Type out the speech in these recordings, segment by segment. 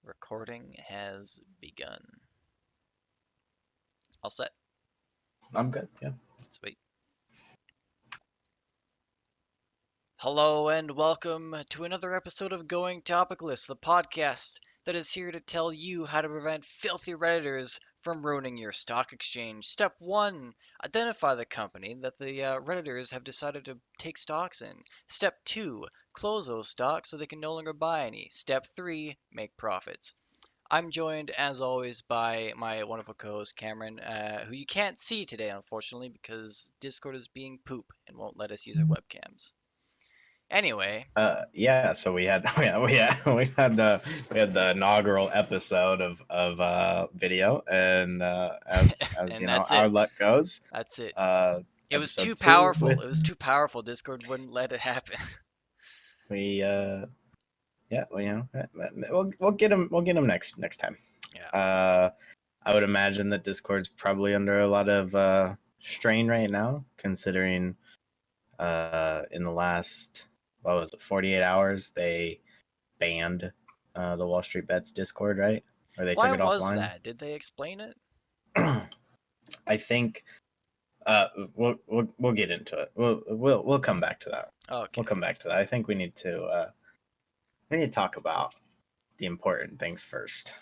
Recording has begun. All set. I'm good. Yeah. Sweet. Hello and welcome to another episode of Going Topicless, the podcast that is here to tell you how to prevent filthy Redditors from ruining your stock exchange. Step 1, identify the company that the Redditors have decided to take stocks in. Step 2, close those stocks so they can no longer buy any. Step 3, make profits. I'm joined, as always, by my wonderful co-host Cameron, who you can't see today, unfortunately, because Discord is being poop and won't let us use our webcams. Anyway, Yeah. So we had we had the inaugural episode of video, and as and you know, that's our it. luck goes, That's it. It was too episode two powerful. with It was too powerful. Discord wouldn't let it happen. we yeah, well, we'll get him next time. Yeah. Uh, I would imagine that Discord's probably under a lot of strain right now, considering in the last, what was it, 48 hours they banned the Wall Street Bets Discord, right? Or they Why took it was offline. that? Did they explain it? I think we'll get into it. We'll come back to that. Okay. We'll come back to that. I think we need to talk about the important things first.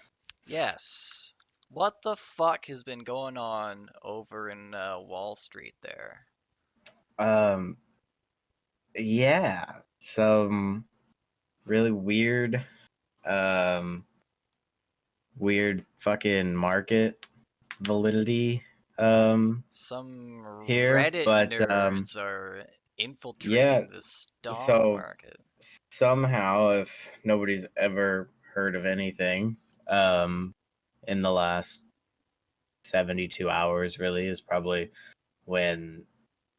Yes. What the fuck has been going on over in Wall Street there? Um, yeah, some really um, weird fucking market validity Some here, Reddit but nerds are yeah. infiltrating the stock So market. somehow, if nobody's ever heard of anything, um, in the last 72 hours, really is probably when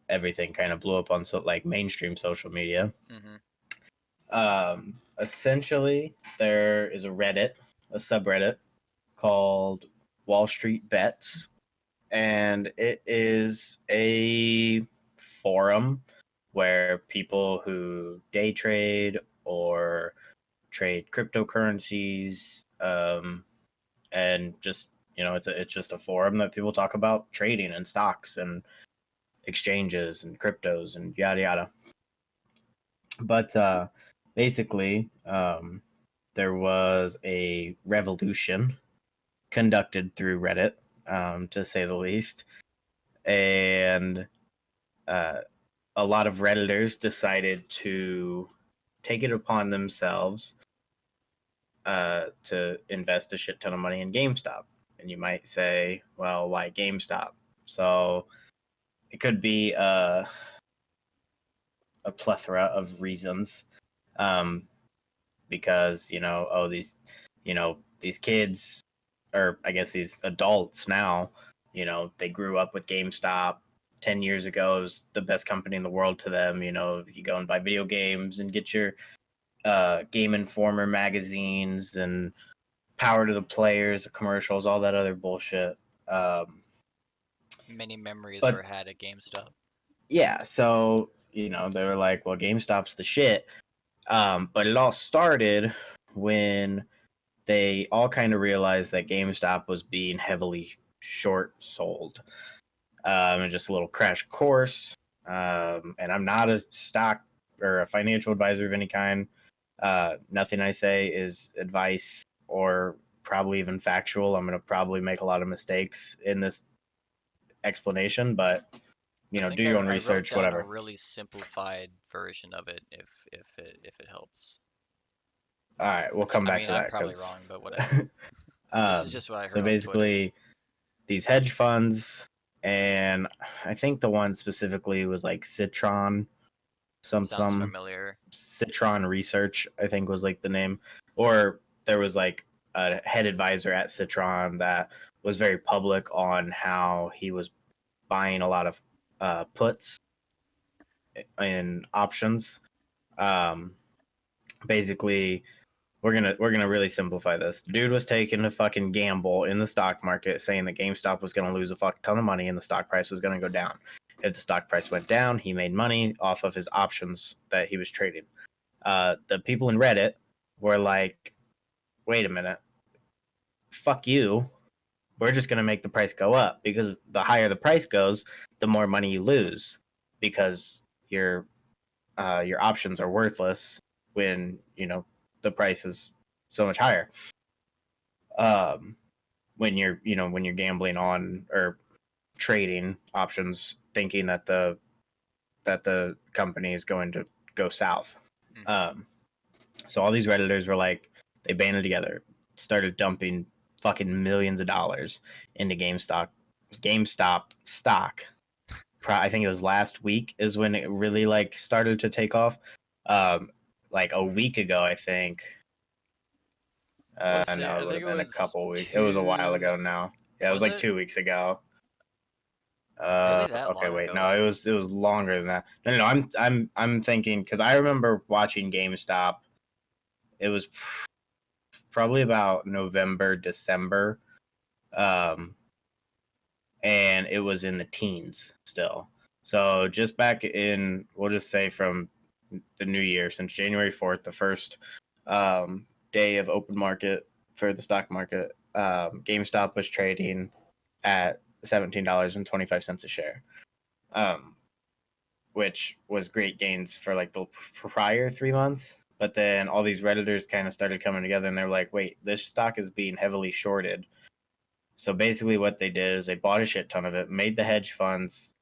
everything kind of blew up on like mainstream social media. Hmm. Essentially, there is a subreddit called Wall Street Bets, and it is a forum where people who day trade or trade cryptocurrencies, and just it's just a forum that people talk about trading and stocks and exchanges and cryptos and yada yada. But basically, there was a revolution conducted through Reddit, to say the least, and uh, a lot of Redditors decided to take it upon themselves to invest a shit ton of money in GameStop. And you might say, well, why GameStop? So it could be a plethora of reasons, um, because these kids, or I guess these adults now, they grew up with GameStop. 10 years ago, it was the best company in the world to them. You go and buy video games and get your Game Informer magazines and Power to the Players commercials, all that other bullshit. Um, Many memories were but had at GameStop. yeah, so they were like, well, GameStop's the shit. But it all started when they all kind of realized that GameStop was being heavily short sold. And just a little crash course. And I'm not a stock or a financial advisor of any kind. Nothing I say is advice or probably even factual. I'm going to probably make a lot of mistakes in this explanation, but I do think your own I wrote research, down a whatever. really simplified version of it if it helps. All right, we'll Which come I back mean to I'm that probably because wrong, but whatever. This is just what I so heard on Twitter. basically these hedge funds, and I think the one specifically was like Citron, Sounds some familiar. Citron Research, I think was like the name, or there was like a head advisor at Citron that was very public on how he was buying a lot of puts and options. Um, Basically, we're gonna really simplify this. Dude was taking a fucking gamble in the stock market, saying that GameStop was gonna lose a fuck ton of money and the stock price was gonna go down. If the stock price went down, he made money off of his options that he was trading. The people in Reddit were like, "Wait a minute, fuck you. We're just going to make the price go up, because the higher the price goes, the more money you lose, because your options are worthless when the price is so much higher. Um, when you're gambling on or trading options, thinking that the company is going to go south. Mm-hmm. So all these Redditors were like, they banded together, started dumping fucking millions of dollars into GameStop stock. I think it was last week is when it really like started to take off. Like a week ago, I think. Let's see. No, I it would think have it been a was couple weeks. It was a while two. ago now. Yeah, it was Was like it 2 weeks ago. really that Okay, long wait, ago? no, it was longer than that. No, I'm thinking, because I remember watching GameStop. It was probably about November, December, um, and it was in the teens still. So just back in, we'll just say from the new year, since January 4th, the first day of open market for the stock market, GameStop was trading at $17.25 a share, um, which was great gains for like the prior 3 months. But then all these Redditors kind of started coming together, and they're like, wait, this stock is being heavily shorted. So basically, what they did is they bought a shit ton of it, made the hedge funds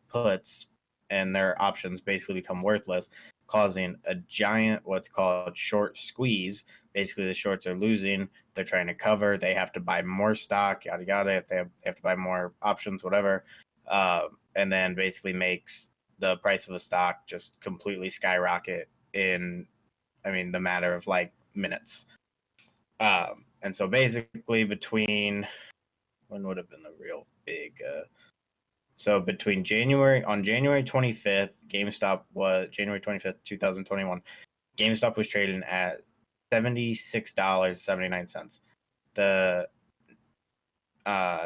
puts and their options basically become worthless, causing a giant what's called short squeeze. Basically, the shorts are losing. They're trying to cover. They have to buy more stock, yada yada. If they have to buy more options, whatever, and then basically makes the price of a stock just completely skyrocket in, I mean, the matter of like minutes. And so basically, between when would have been the real big? So between January 25th, GameStop was January 25th, 2021. GameStop was trading at $76.79. The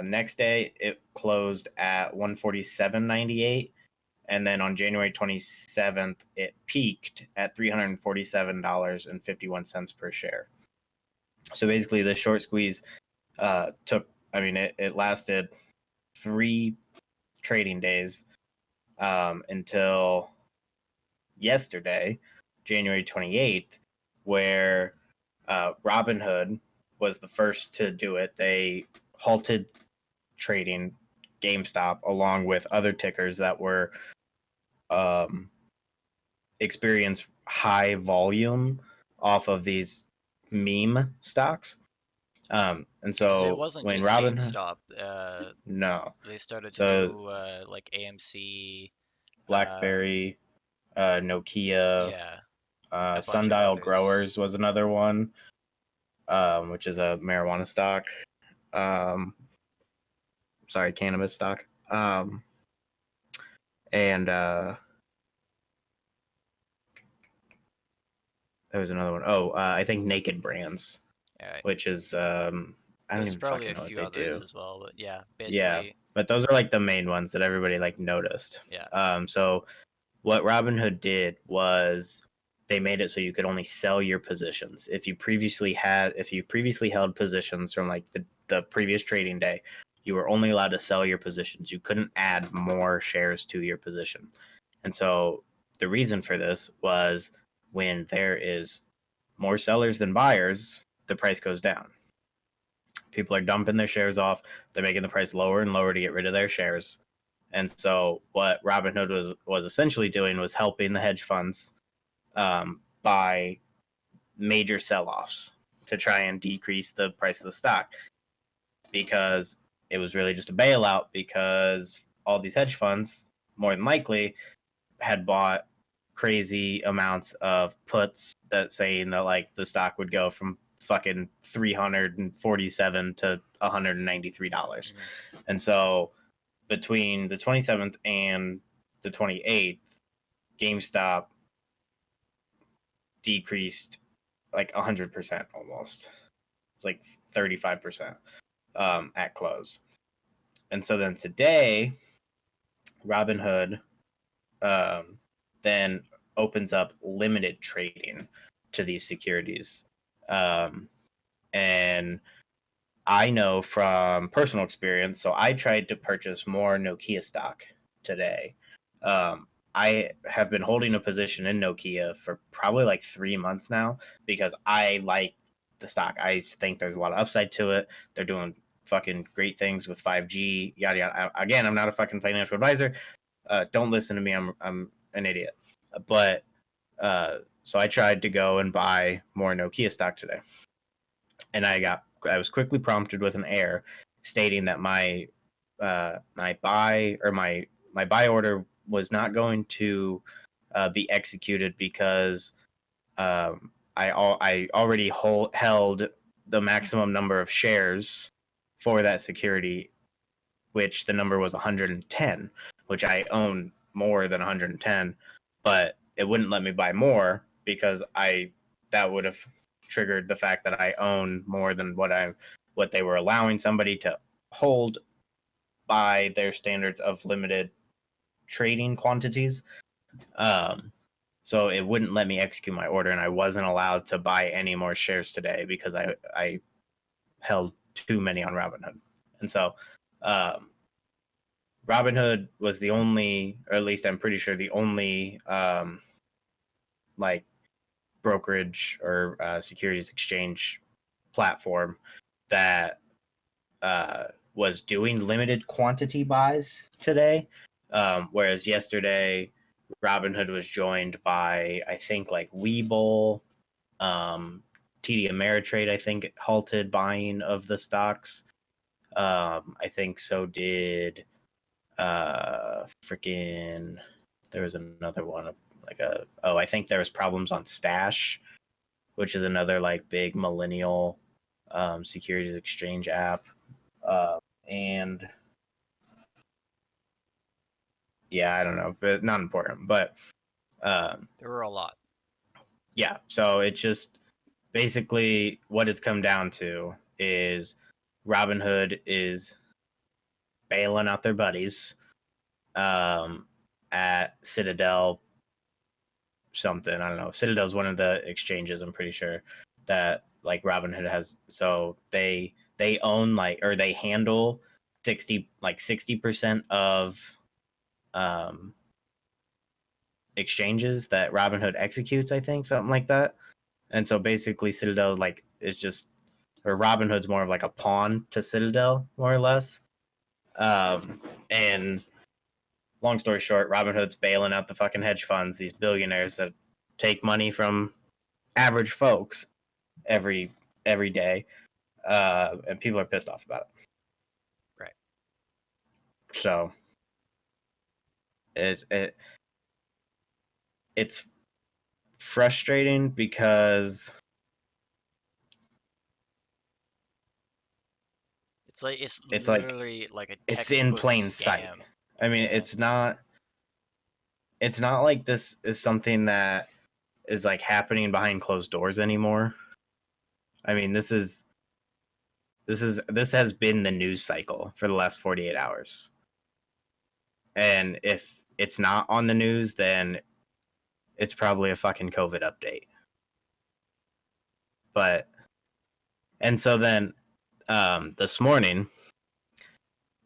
next day, it closed at 147.98, and then on January 27th, it peaked at $347.51 per share. So basically, the short squeeze took. I mean, it lasted 3 trading days, until yesterday, January 28th, where Robinhood was the first to do it. They halted trading GameStop along with other tickers that were um, experience high volume off of these meme stocks. And Because it so wasn't when just Robinhood, GameStop. no, They started to so do like AMC. Uh, BlackBerry, Nokia, yeah, a bunch of Sundial others. Growers was another one, which is a marijuana stock. Um, sorry, cannabis stock. And there was another one. Oh, I think Naked Brands, All right. which is I don't There's even probably fucking a know what few they others do. as well, but yeah, Yeah, basically, but those are like the main ones that everybody like noticed. yeah. So what Robinhood did was they made it so you could only sell your positions. If you previously held positions from like the previous trading day, you were only allowed to sell your positions. You couldn't add more shares to your position. And so the reason for this was, when there is more sellers than buyers, the price goes down. People are dumping their shares off. They're making the price lower and lower to get rid of their shares. And so what Robinhood was essentially doing was helping the hedge funds by major sell-offs to try and decrease the price of the stock, because it was really just a bailout, because all these hedge funds more than likely had bought crazy amounts of puts that saying that like the stock would go from fucking 347 to $193. Mhm. And so between the 27th and the 28th, GameStop decreased like 100% almost. It's like 35% at close. And so then today, Robinhood then opens up limited trading to these securities. And I know from personal experience, so I tried to purchase more Nokia stock today. I have been holding a position in Nokia for probably like 3 months now because I like the stock. I think there's a lot of upside to it. They're doing fucking great things with 5G, yada yada. Again, I'm not a fucking financial advisor. Don't listen to me. I'm an idiot. But so I tried to go and buy more Nokia stock today, and I was quickly prompted with an error stating that my buy or my buy order was not going to be executed because I already held the maximum number of shares for that security, which the number was 110, which I own more than 110, but it wouldn't let me buy more because I that would have triggered the fact that I own more than what they were allowing somebody to hold by their standards of limited trading quantities. Um, so it wouldn't let me execute my order, and I wasn't allowed to buy any more shares today because I held too many on Robinhood, and so um, Robinhood was the only, or at least I'm pretty sure the only, like brokerage or securities exchange platform that was doing limited quantity buys today. Whereas yesterday, Robinhood was joined by, I think, like Webull, TD Ameritrade, I think, halted buying of the stocks. I think so did freaking there was another one I think there was problems on Stash, which is another like big millennial securities exchange app. And yeah, I don't know, but not important. But There were a lot. yeah, so it's just basically what it's come down to is Robinhood is bailing out their buddies um, at Citadel something. I don't know. Citadel's one of the exchanges, I'm pretty sure, that like Robinhood has. So they own like, or they handle 60% of um exchanges that Robinhood executes, I think, something like that. And so basically Citadel like is just, or Robinhood's more of like a pawn to Citadel, more or less. And long story short, Robinhood's bailing out the fucking hedge funds, these billionaires that take money from average folks every day, and people are pissed off about it. Right. So it it's frustrating because It's it's like literally like a it's in textbook plain sight. scam. I mean, Yeah. it's not like this is something that is like happening behind closed doors anymore. I mean, this has been the news cycle for the last 48 hours. And if it's not on the news, then it's probably a fucking COVID update. But and so then this morning,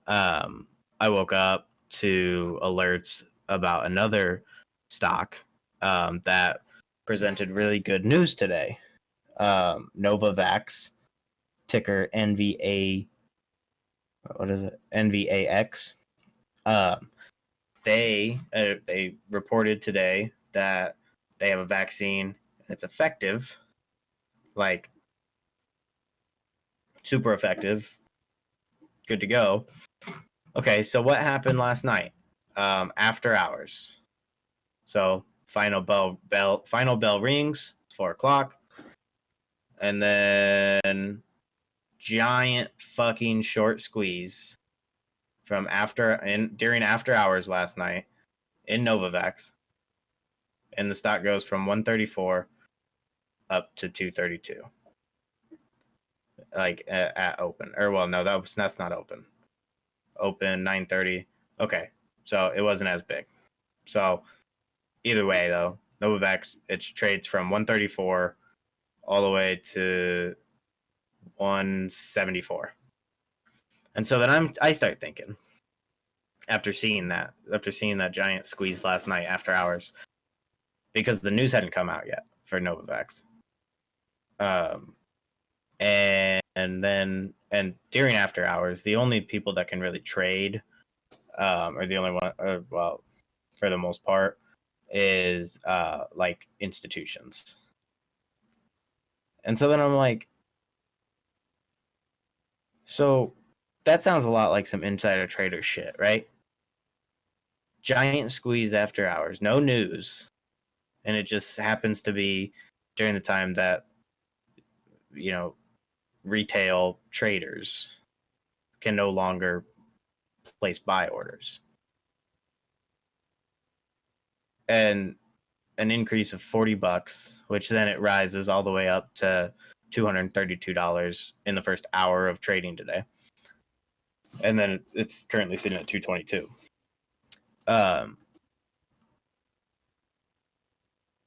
I woke up to alerts about another stock that presented really good news today. Novavax, ticker NVA. What is it? NVAX. Um, they reported today that they have a vaccine and it's effective, like super effective, good to go. Okay, so what happened last night? After hours. So final bell rings. It's 4 o'clock, and then giant fucking short squeeze from during after hours last night in Novavax, and the stock goes from 134 up to 232. Like at open, or well, no, that's not open. Open 9:30. Okay, so it wasn't as big. So either way, though, Novavax it trades from 134 all the way to 174. And so then I start thinking, after seeing that giant squeeze last night after hours, because the news hadn't come out yet for Novavax. And then during after hours, the only people that can really trade, or the only one, well, for the most part, is like institutions. And so then I'm like, so that sounds a lot like some insider trader shit, right? Giant squeeze after hours, no news, and it just happens to be during the time that, you know, retail traders can no longer place buy orders. And an increase of $40, which then it rises all the way up to $232 in the first hour of trading today. And then it's currently sitting at 222.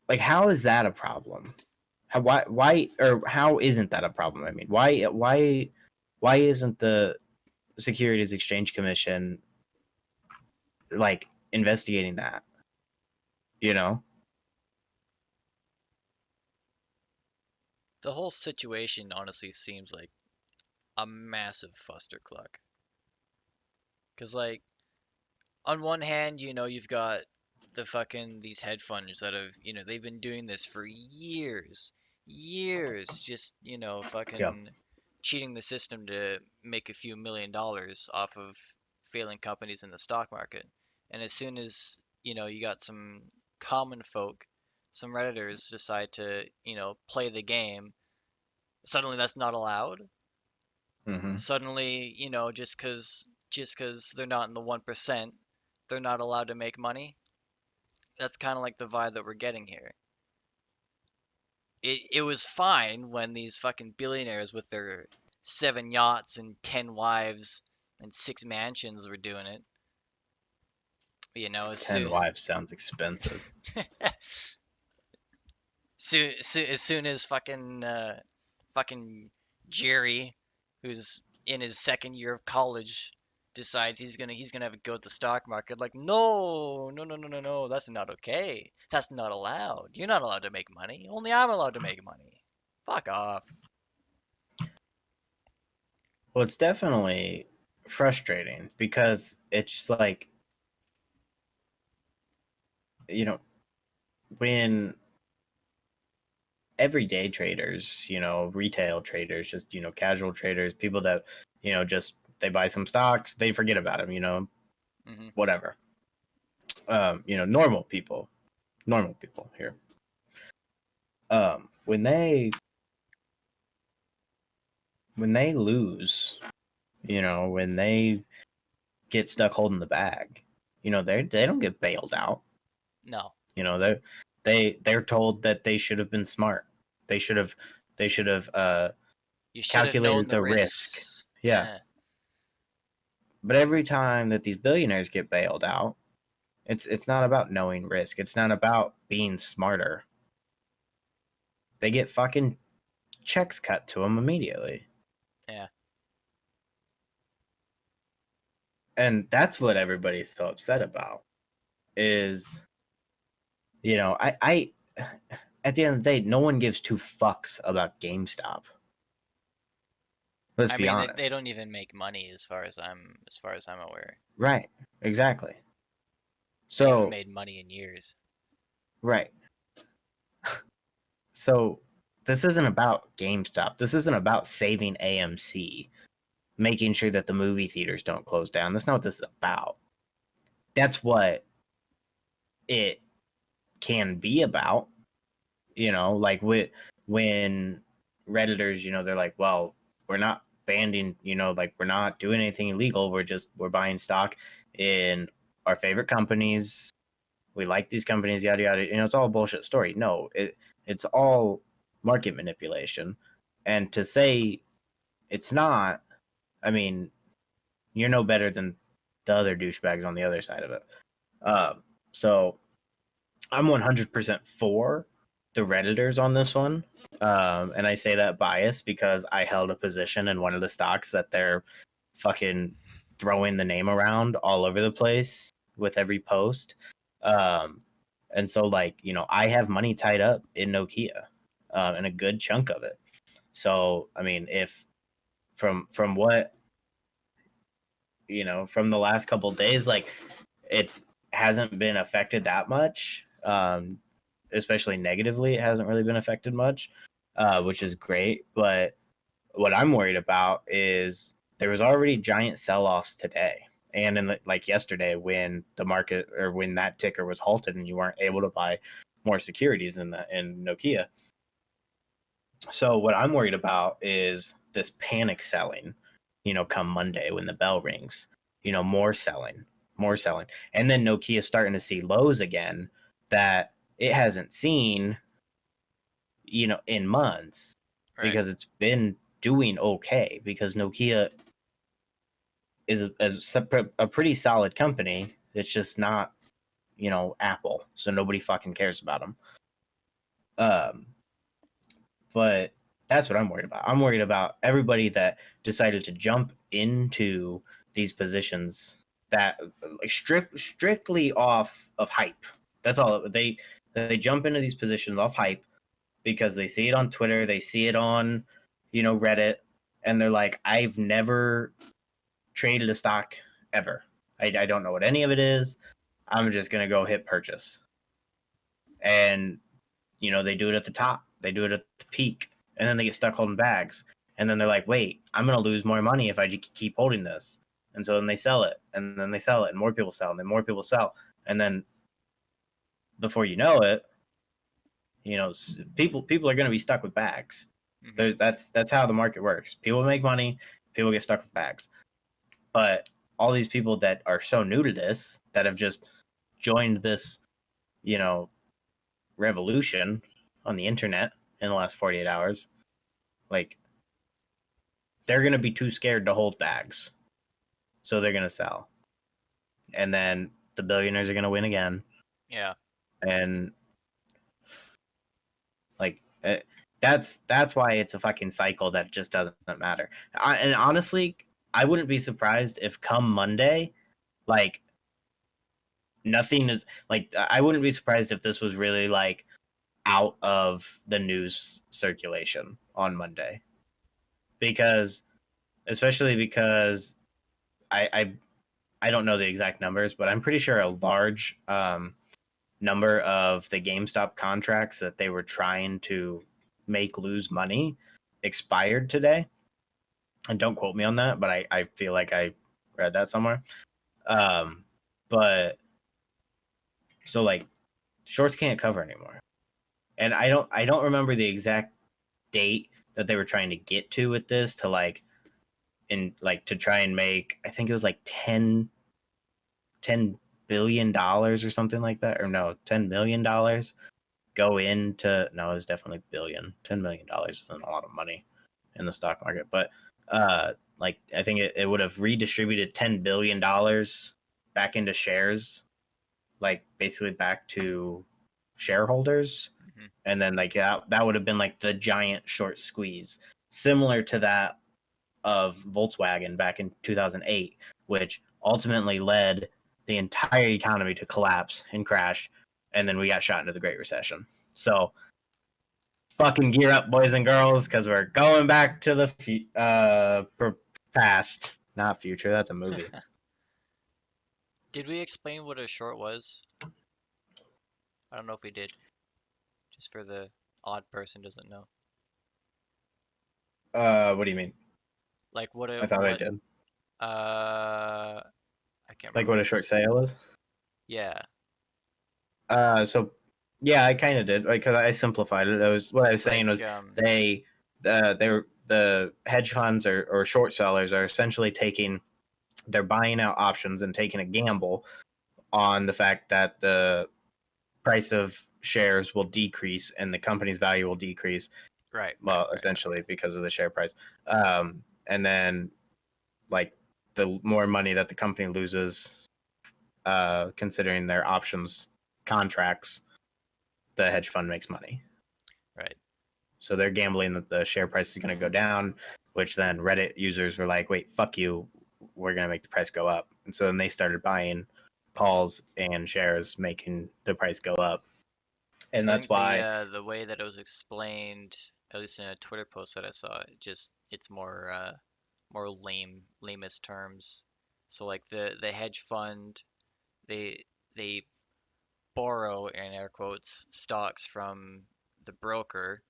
Like, how is that a problem? Why or how isn't that a problem? I mean, why isn't the Securities Exchange Commission like investigating that? You know? The whole situation honestly seems like a massive fustercluck. Cause like on one hand, you've got the fucking these hedge funds that have, they've been doing this for years, years, just, Yeah. fucking cheating the system to make a few $1 million off of failing companies in the stock market. And as soon as, you got some common folk, some Redditors decide to, play the game, suddenly that's not allowed. Mm-hmm. Suddenly, just cause they're not in the 1%, they're not allowed to make money. That's kind of like the vibe that we're getting here. It was fine when these fucking billionaires with their 7 yachts and 10 wives and 6 mansions were doing it. As 10 soon wives sounds expensive. as soon as fucking Jerry, who's in his second year of college, decides he's gonna have a go at the stock market. Like, no, no, no, no, no, no, that's not okay. That's not allowed. You're not allowed to make money. Only I'm allowed to make money. Fuck off. Well, it's definitely frustrating because it's just like, you know, when everyday traders, retail traders, just, casual traders, people that, just they buy some stocks, they forget about them, Hmm. whatever. Normal people here. When they lose, when they get stuck holding the bag, they don't get bailed out. No, They're told that they should have been smart. They should have you should have known calculated the the risk. risks. Yeah. Yeah, But every time that these billionaires get bailed out, it's not about knowing risk. It's not about being smarter. They get fucking checks cut to them immediately. yeah. And that's what everybody's so upset about is, I at the end of the day, no one gives two fucks about GameStop. Let's I be mean, they honest. don't even make money as far as I'm aware. Right. Exactly. They haven't So, made money in years. right. So, this isn't about GameStop. This isn't about saving AMC, making sure that the movie theaters don't close down. That's not what this is about. That's what it can be about, like when Redditors, they're like, well, we're not banning, like we're not doing anything illegal. We're buying stock in our favorite companies. We like these companies, yada yada. It's all a bullshit story. No, it's all market manipulation. And to say it's not, I mean, you're no better than the other douchebags on the other side of it. So I'm 100% for the Redditors on this one. And I say that bias because I held a position in one of the stocks that they're fucking throwing the name around all over the place with every post. Um, and so, like, you know, I have money tied up in Nokia, and a good chunk of it. So, I mean, if from what you know from the last couple of days, like, it's hasn't been affected that much. Especially negatively, it hasn't really been affected much, which is great. But what I'm worried about is there was already giant sell-offs today and in like yesterday when the market or when that ticker was halted and you weren't able to buy more securities in Nokia. So what I'm worried about is this panic selling, you know, come Monday when the bell rings, you know, more selling. And then Nokia starting to see lows again that it hasn't seen, you know, in months Right. because it's been doing okay because Nokia is a pretty solid company. It's just not, you know, Apple. So nobody fucking cares about them. Um, but that's what I'm worried about. I'm worried about everybody that decided to jump into these positions that like strictly off of hype. That's all. They jump into these positions off hype because they see it on Twitter, they see it on, you know, Reddit, and they're like, I've never traded a stock ever. I don't know what any of it is. I'm just gonna go hit purchase, and you know they do it at the top, they do it at the peak, and then they get stuck holding bags, and then they're like, wait, I'm gonna lose more money if I keep holding this, and so then they sell it, and then they sell it, and more people sell, and then more people sell, and then before you know it, you know, people are gonna be stuck with bags. Hmm. That's how the market works. People make money, people get stuck with bags. But all these people that are so new to this, that have just joined this, you know, revolution on the internet in the last 48 hours, like, they're going to be too scared to hold bags. So they're going to sell. And then the billionaires are going to win again. Yeah. And like, that's why it's a fucking cycle that just doesn't matter. And honestly, I wouldn't be surprised if come Monday, like, nothing is like, I wouldn't be surprised if this was really like out of the news circulation on Monday, because especially because I I, I don't know the exact numbers, but I'm pretty sure a large number of the GameStop contracts that they were trying to make lose money expired today. And don't quote me on that, but I feel like I read that somewhere. Um, but so like shorts can't cover anymore. And I don't remember the exact date that they were trying to get to with this to like in like to try and make, I think it was like $10 billion or something like that, or no, $10 million go into, no, it was definitely billion. $10 million isn't a lot of money in the stock market, but like I think it would have redistributed $10 billion back into shares, like basically back to shareholders. Hmm. And then like that would have been like the giant short squeeze, similar to that of Volkswagen back in 2008, which ultimately led the entire economy to collapse and crash, and then we got shot into the Great Recession. So fucking gear up, boys and girls, because we're going back to the past, not future. That's a movie. Did we explain what a short was? I don't know if we did. Just for the odd person doesn't know. What do you mean? Like what I a thought I what did. I can't Like what a remember. short sale is. Yeah. So yeah, I kind of did, because I simplified it. What I was Just saying like was they they're the hedge funds or short sellers are essentially they're buying out options and taking a gamble on the fact that the price of shares will decrease and the company's value will decrease. Well, right. essentially because of the share price. And then like the more money that the company loses, considering their options contracts, the hedge fund makes money. So they're gambling that the share price is going to go down, which then Reddit users were like, wait, fuck you. We're going to make the price go up. And so then they started buying calls and shares, making the price go up. And I that's think why, the way that it was explained, at least in a Twitter post that I saw, it's more lamest terms. So like the hedge fund, they they borrow in air quotes stocks from the broker,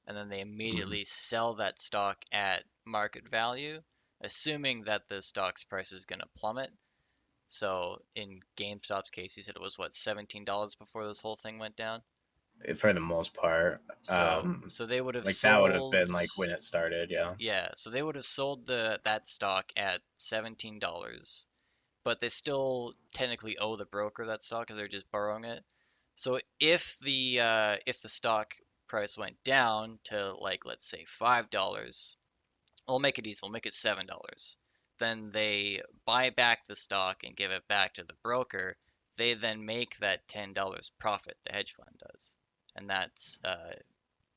and then they immediately sell that stock at market value, assuming that the stock's price is going to plummet. So in GameStop's case, he said it was what, $17 before this whole thing went down. for the most part, So they would have like that would have sold, been like when it started. Yeah. yeah, so they would have sold the that stock at $17, but they still technically owe the broker that stock because they're just borrowing it. So if the stock price went down to, like, let's say $5, I'll make it easy, I'll make it $7. Then they buy back the stock and give it back to the broker. They then make that $10 profit, the hedge fund does. And that's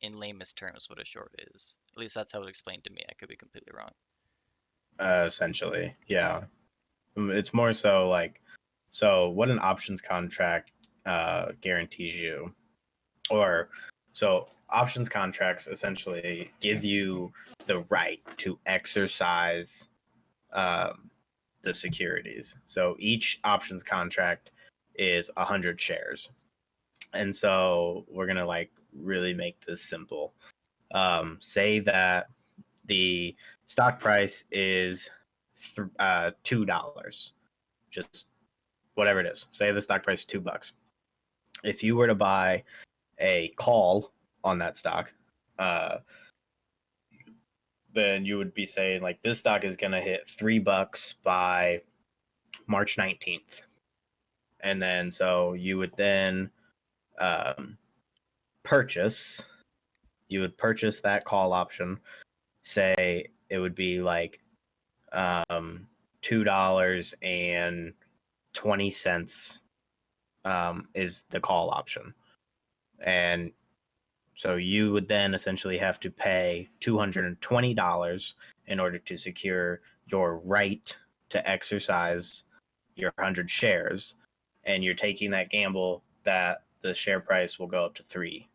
in lamest terms what a short is. At least that's how it explained to me. I could be completely wrong. Essentially, yeah. It's more so like, so what an options contract guarantees you, or so options contracts essentially give you the right to exercise um, the securities. So each options contract is 100 shares. And so we're going to like really make this simple. Say that the stock price is $2, just whatever it is. Say the stock price is $2. If you were to buy a call on that stock, uh, then you would be saying like this stock is going to hit $3 by March 19th. And then so you would then um, purchase, you would purchase that call option. Say it would be like $2.20 is the call option. And so you would then essentially have to pay $220 in order to secure your right to exercise your 100 shares. And you're taking that gamble that the share price will go up to 3.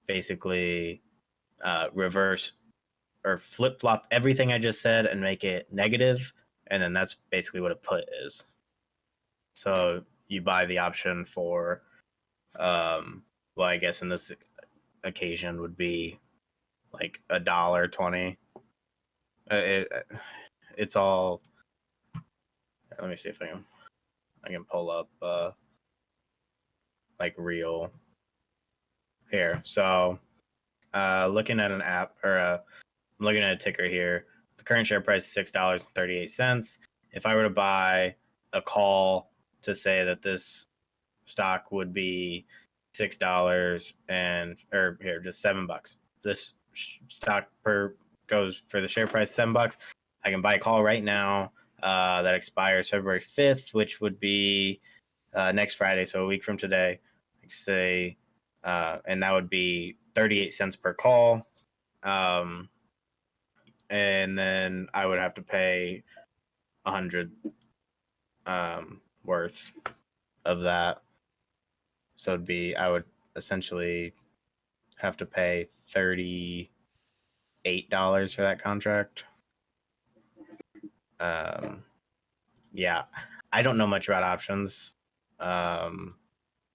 Basically, reverse or flip flop everything I just said and make it negative. And then that's basically what a put is. Hmm. So you buy the option for, well, I guess in this occasion would be like $1.20. It's all. Let me see if I can pull up like real here. So looking at an app or I'm looking at a ticker here. The current share price is $6.38. If I were to buy a call to say that this stock would be $6 and or here just $7. This stock per goes for the share price $7. I can buy a call right now that expires February 5th, which would be next Friday, so a week from today. I could say, and that would be 38 cents per call. And then I would have to pay 100 worth of that. So it'd be I would essentially have to pay $38 for that contract. Um, yeah, I don't know much about options,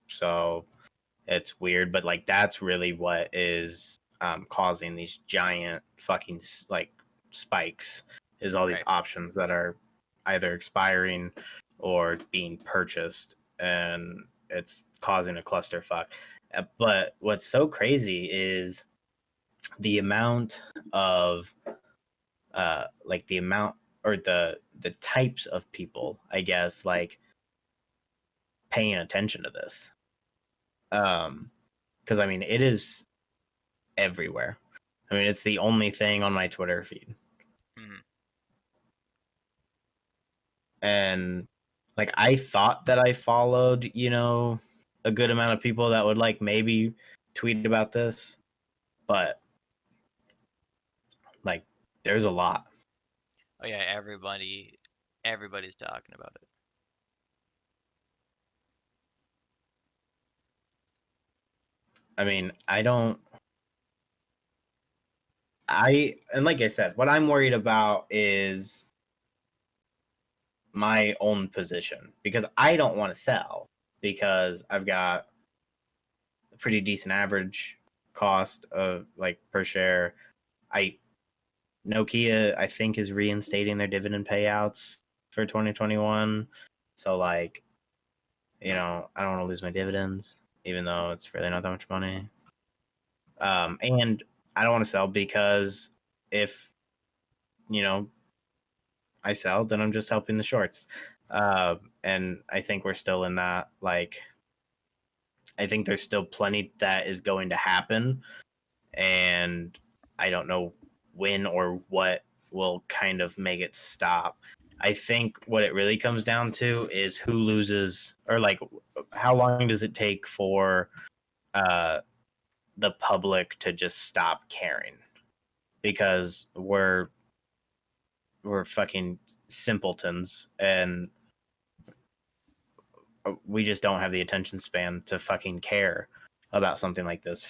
so it's weird. But like that's really what is causing these giant fucking like spikes. Is all these Right. options that are either expiring or being purchased, and it's causing a clusterfuck. But what's so crazy is the amount of like the amount or the types of people, I guess, like paying attention to this. Because I mean, it is everywhere. I mean, it's the only thing on my Twitter feed, Hmm. and like I thought that I followed, a good amount of people that would like maybe tweet about this, but Like, there's a lot. Oh yeah, everybody's talking about it. I mean, and like I said, what I'm worried about is my own position because I don't want to sell because I've got a pretty decent average cost of like per share. I Nokia, I think, is reinstating their dividend payouts for 2021. So, like, I don't want to lose my dividends, even though it's really not that much money. And I don't want to sell because if, you know, I sell, then I'm just helping the shorts. And I think we're still in that, like, I think there's still plenty that is going to happen. And I don't know when or what will kind of make it stop. I think what it really comes down to is who loses, or like how long does it take for uh, the public to just stop caring? Because we're fucking simpletons and we just don't have the attention span to fucking care about something like this.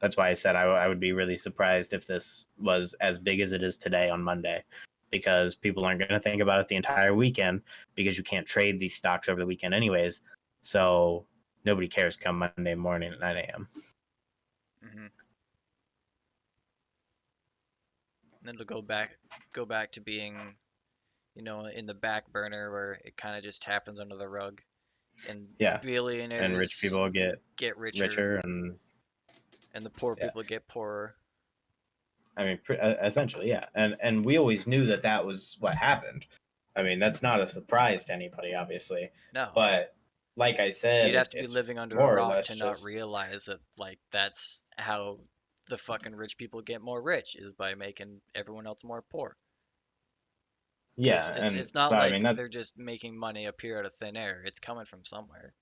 That's why I said I would be really surprised if this was as big as it is today on Monday, because people aren't going to think about it the entire weekend because you can't trade these stocks over the weekend anyways. So nobody cares come Monday morning at 9 a.m. Hmm. Then it'll go back to being, in the back burner where it kind of just happens under the rug, and Yeah, and rich billionaires people get get richer, richer, and and the poor yeah, people get poorer. I mean, essentially, yeah, and we always knew that that was what happened. I mean, that's not a surprise to anybody, obviously, No, but like I said, you'd have to be it's living under a more or rock less to not just realize that, like, that's how the fucking rich people get more rich, is by making everyone else more poor. Because yeah, it's and it's not so I like mean that's they're just making money appear out of thin air. It's coming from somewhere.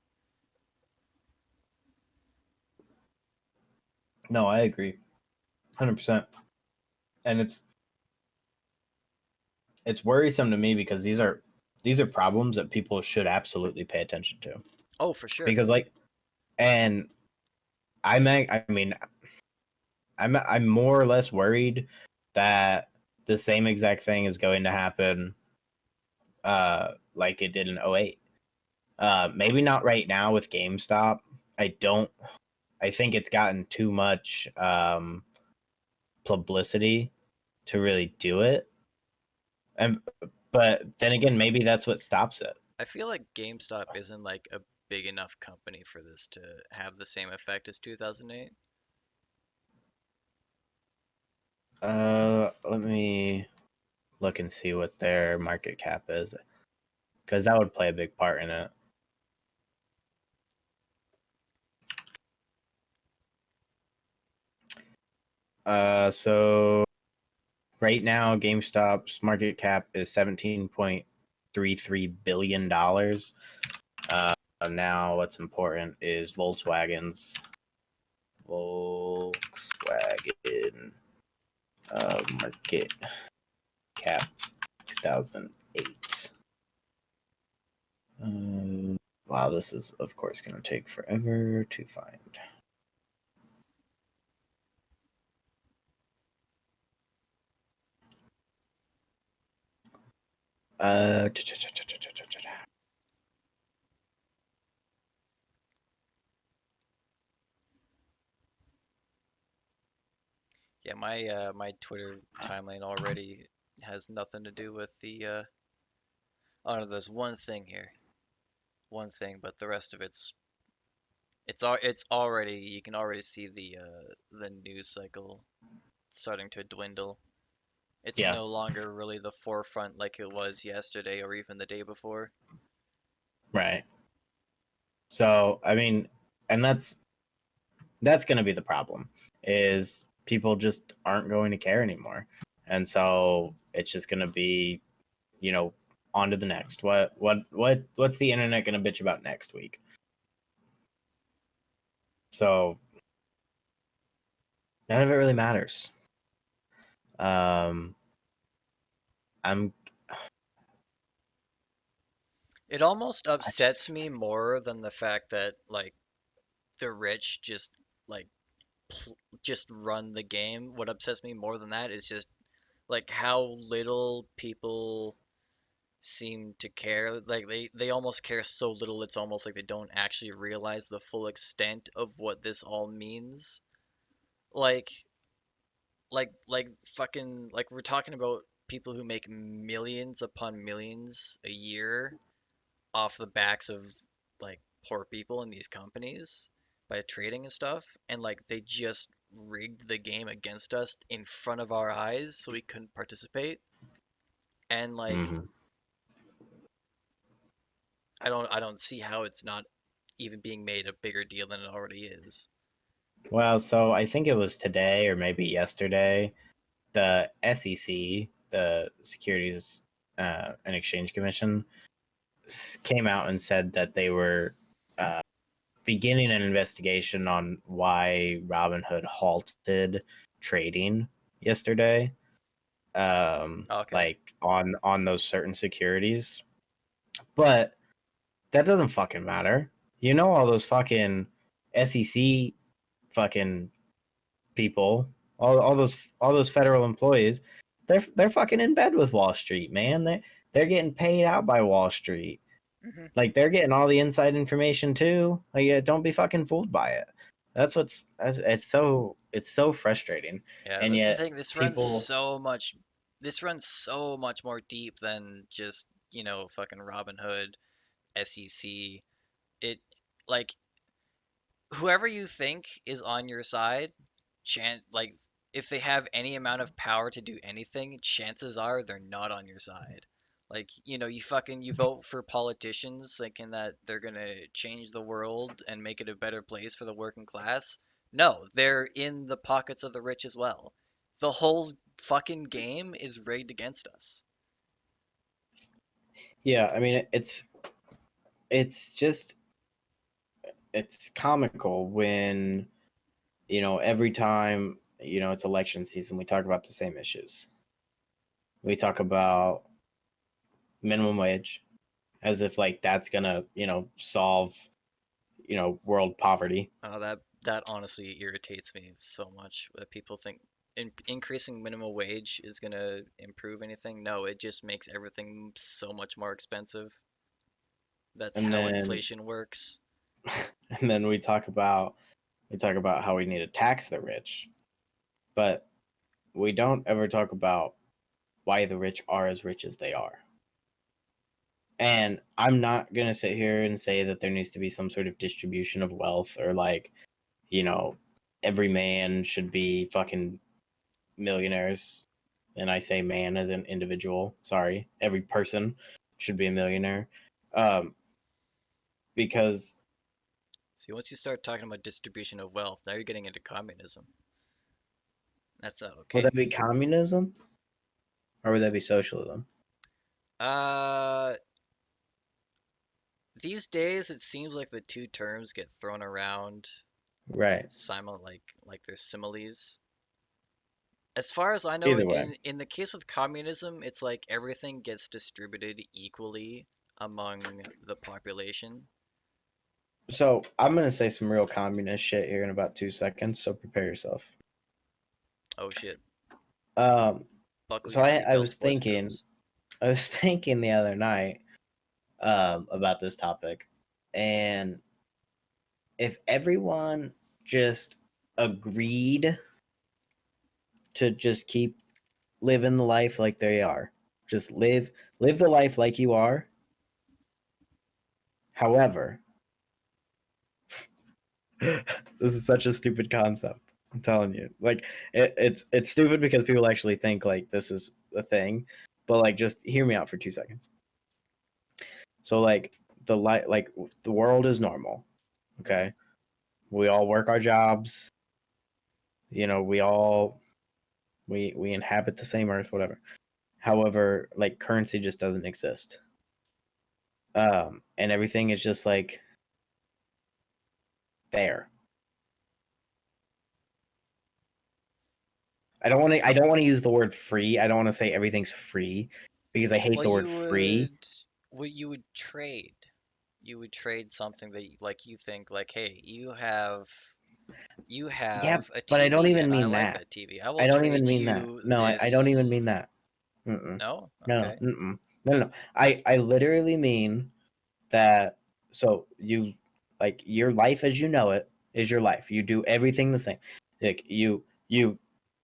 no, I agree, 100%, and it's worrisome to me because these are problems that people should absolutely pay attention to Oh, for sure. because like and I mean I'm more or less worried that the same exact thing is going to happen like it did in '08. Maybe not right now with GameStop. I don't I think it's gotten too much publicity to really do it. And but then again, maybe that's what stops it. I feel like GameStop isn't like a big enough company for this to have the same effect as 2008. Let me look and see what their market cap is because that would play a big part in it. So right now, GameStop's market cap is $17.33 billion. Now, what's important is Volkswagen market cap 2008. Wow, this is of course going to take forever to find. Uh, Yeah, my Twitter timeline already has nothing to do with the oh no, there's one thing here. One thing, but the rest of it's already, you can already see the news cycle starting to dwindle. It's yeah, no longer really the forefront like it was yesterday or even the day before. right. So I mean, and that's going to be the problem is people just aren't going to care anymore, and so it's just going to be, you know, on to the next. What's the internet going to bitch about next week? So none of it really matters. Um, I'm It almost I upsets just me more than the fact that like the rich just like just run the game. What upsets me more than that is just like how little people seem to care. Like they almost care so little it's almost like they don't actually realize the full extent of what this all means. Like like fucking like we're talking about people who make millions upon millions a year off the backs of like poor people in these companies by trading and stuff, and like they just rigged the game against us in front of our eyes so we couldn't participate. And like mhm. I don't see how it's not even being made a bigger deal than it already is. Well, so I think it was today or maybe yesterday. The SEC, the Securities and Exchange Commission, came out and said that they were uh, beginning an investigation on why Robinhood halted trading yesterday, Okay. like on those certain securities. But that doesn't fucking matter. You know, all those fucking SEC fucking people, all those federal employees, they're fucking in bed with Wall Street, man. They're getting paid out by Wall Street. Hmm. Like they're getting all the inside information too. Like don't be fucking fooled by it. It's so frustrating, Yeah, and that's the yet thing. people. This runs so much more deep than just, fucking Robin Hood, SEC. It like whoever you think is on your side, like if they have any amount of power to do anything, chances are they're not on your side. Like, you vote for politicians thinking that they're gonna change the world and make it a better place for the working class. No, they're in the pockets of the rich as well. The whole fucking game is rigged against us. Yeah, I mean it's just it's comical when every time it's election season we talk about the same issues. We talk about minimum wage as if like that's gonna solve world poverty. That honestly irritates me so much that people think increasing minimum wage is gonna improve anything. No, it just makes everything so much more expensive. That's and how then inflation works. and then we talk about how we need to tax the rich, but we don't ever talk about why the rich are as rich as they are. And I'm not going to sit here and say that there needs to be some sort of distribution of wealth or like, you know, every man should be fucking millionaires. And I say man as an individual. Sorry. Every person should be a millionaire. Um, because See, once you start talking about distribution of wealth, now you're getting into communism. That's not would okay. that be communism or would that be socialism? Uh, these days it seems like the two terms get thrown around Right. like they're similes. As far as I know, Either way. in the case with communism, it's like everything gets distributed equally among the population. So I'm going to say some real communist shit here in about 2 seconds. So prepare yourself. Oh shit. Um, Buckle so your I seatbelts, was boys and thinking girls. I was thinking the other night about this topic, and if everyone just agreed to just keep living the life like they are, just live the life like you are. However, this is such a stupid concept. I'm telling you, like it's stupid because people actually think like this is a thing, but like just hear me out for 2 seconds. So like like the world is normal, okay? We all work our jobs. We all we inhabit the same earth, whatever. However, like currency just doesn't exist. And everything is just like there. I don't want to use the word free. I don't want to say everything's free because I hate Well, the word free. you would trade. You would trade something that like you think like, hey, you Yeah, have a but I don't TV even and I mean like that. that TV. I I will don't even trade mean that. you No, I don't even this. mean that. Mm-mm. No? No, Okay. mm-mm. No. I literally mean that. So you like your life as you know it is your life. You do everything the same. Like you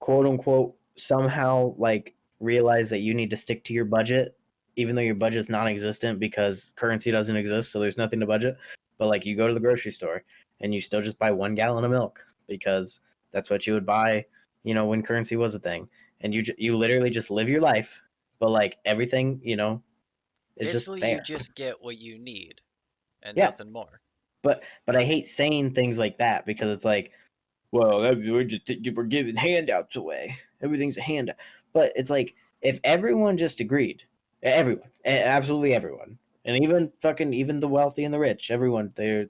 quote unquote somehow like realize that you need to stick to your budget, even though your budget's non-existent because currency doesn't exist, so there's nothing to budget. But like you go to the grocery store and you still just buy 1 gallon of milk because that's what you would buy, when currency was a thing. And you literally just live your life, but like everything, is just Basically, you there. just get what you need and Yeah, nothing more. but I hate saying things like that because it's like, well, we're giving handouts away. Everything's a handout. But it's like if everyone just agreed, everyone, absolutely everyone, and even the wealthy and the rich, everyone, they're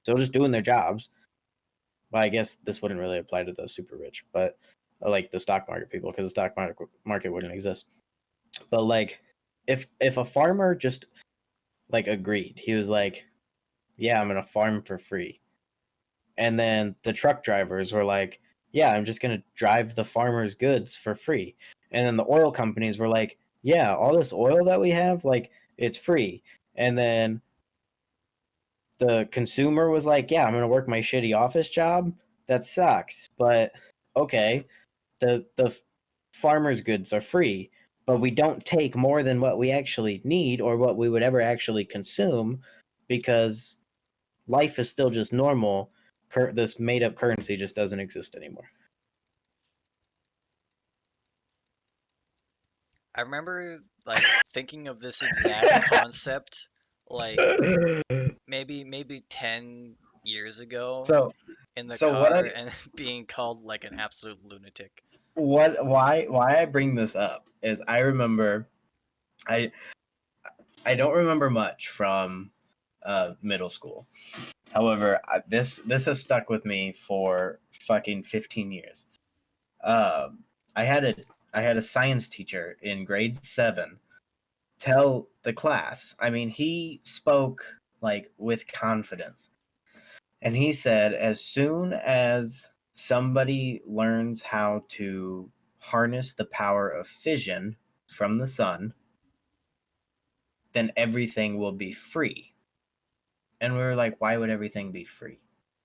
still just doing their jobs. Well, I guess this wouldn't really apply to the super rich, but like the stock market people, because the stock market wouldn't exist. But like, if a farmer just like agreed, he was like, "Yeah, I'm gonna farm for free," and then the truck drivers were like, "Yeah, I'm just gonna drive the farmer's goods for free," and then the oil companies were like, "Yeah, all this oil that we have, like, it's free," and then the consumer was like, "Yeah, I'm gonna work my shitty office job. That sucks, but okay, the farmer's goods are free, but we don't take more than what we actually need or what we would ever actually consume because life is still just normal. This made up currency just doesn't exist anymore." I remember like thinking of this exact concept like maybe 10 years ago so in the so what I car and being called like an absolute lunatic. what why I bring this up is I remember I I don't remember much from middle school. However, this has stuck with me for fucking 15 years. Um, I had a I had a science teacher in grade 7 tell the class. I mean, he spoke like with confidence, and he said, as soon as somebody learns how to harness the power of fission from the sun, then everything will be free. And we were like, why would everything be free?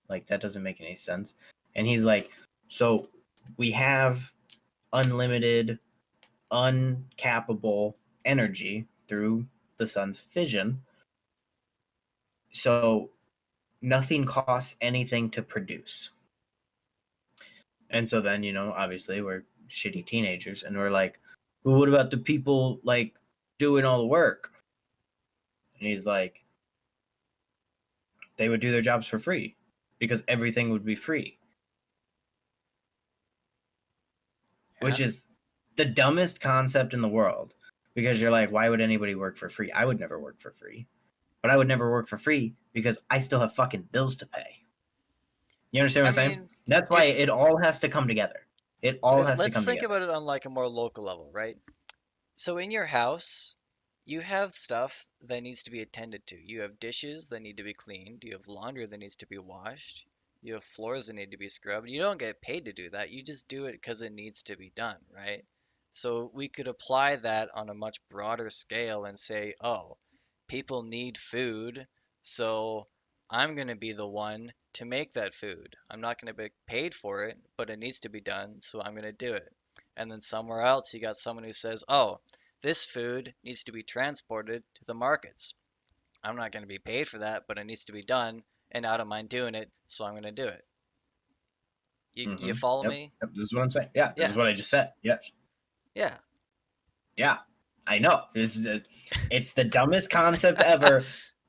Like, that doesn't make any sense. And he's like, so we have unlimited, uncappable energy through the sun's fission. So nothing costs anything to produce. And so then, obviously we're shitty teenagers and we're like, well, what about the people like doing all the work? And he's like, they would do their jobs for free because everything would be free, which Yeah. is the dumbest concept in the world because you're like, why would anybody work for free? I would never work for free, but I would never work for free because I still have fucking bills to pay. You understand what I I'm saying? mean, That's why if it all has to come together. It all has to let's come think together. about it on like a more local level, right? So in your house, you have stuff that needs to be attended to. You have dishes that need to be cleaned. You have laundry that needs to be washed. You have floors that need to be scrubbed. You don't get paid to do that. You just do it because it needs to be done, right? So we could apply that on a much broader scale and say, oh, people need food, so I'm going to be the one to make that food. I'm not going to be paid for it, but it needs to be done, so I'm going to do it. And then somewhere else, you got someone who says, oh, this food needs to be transported to the markets. I'm not going to be paid for that, but it needs to be done, and I don't mind doing it, so I'm going to do it. You follow Yep. me? Yep. This is what I'm saying. Yeah, this is Yeah, what I just said. Yes. yeah. Yeah. I know. It's the dumbest concept ever,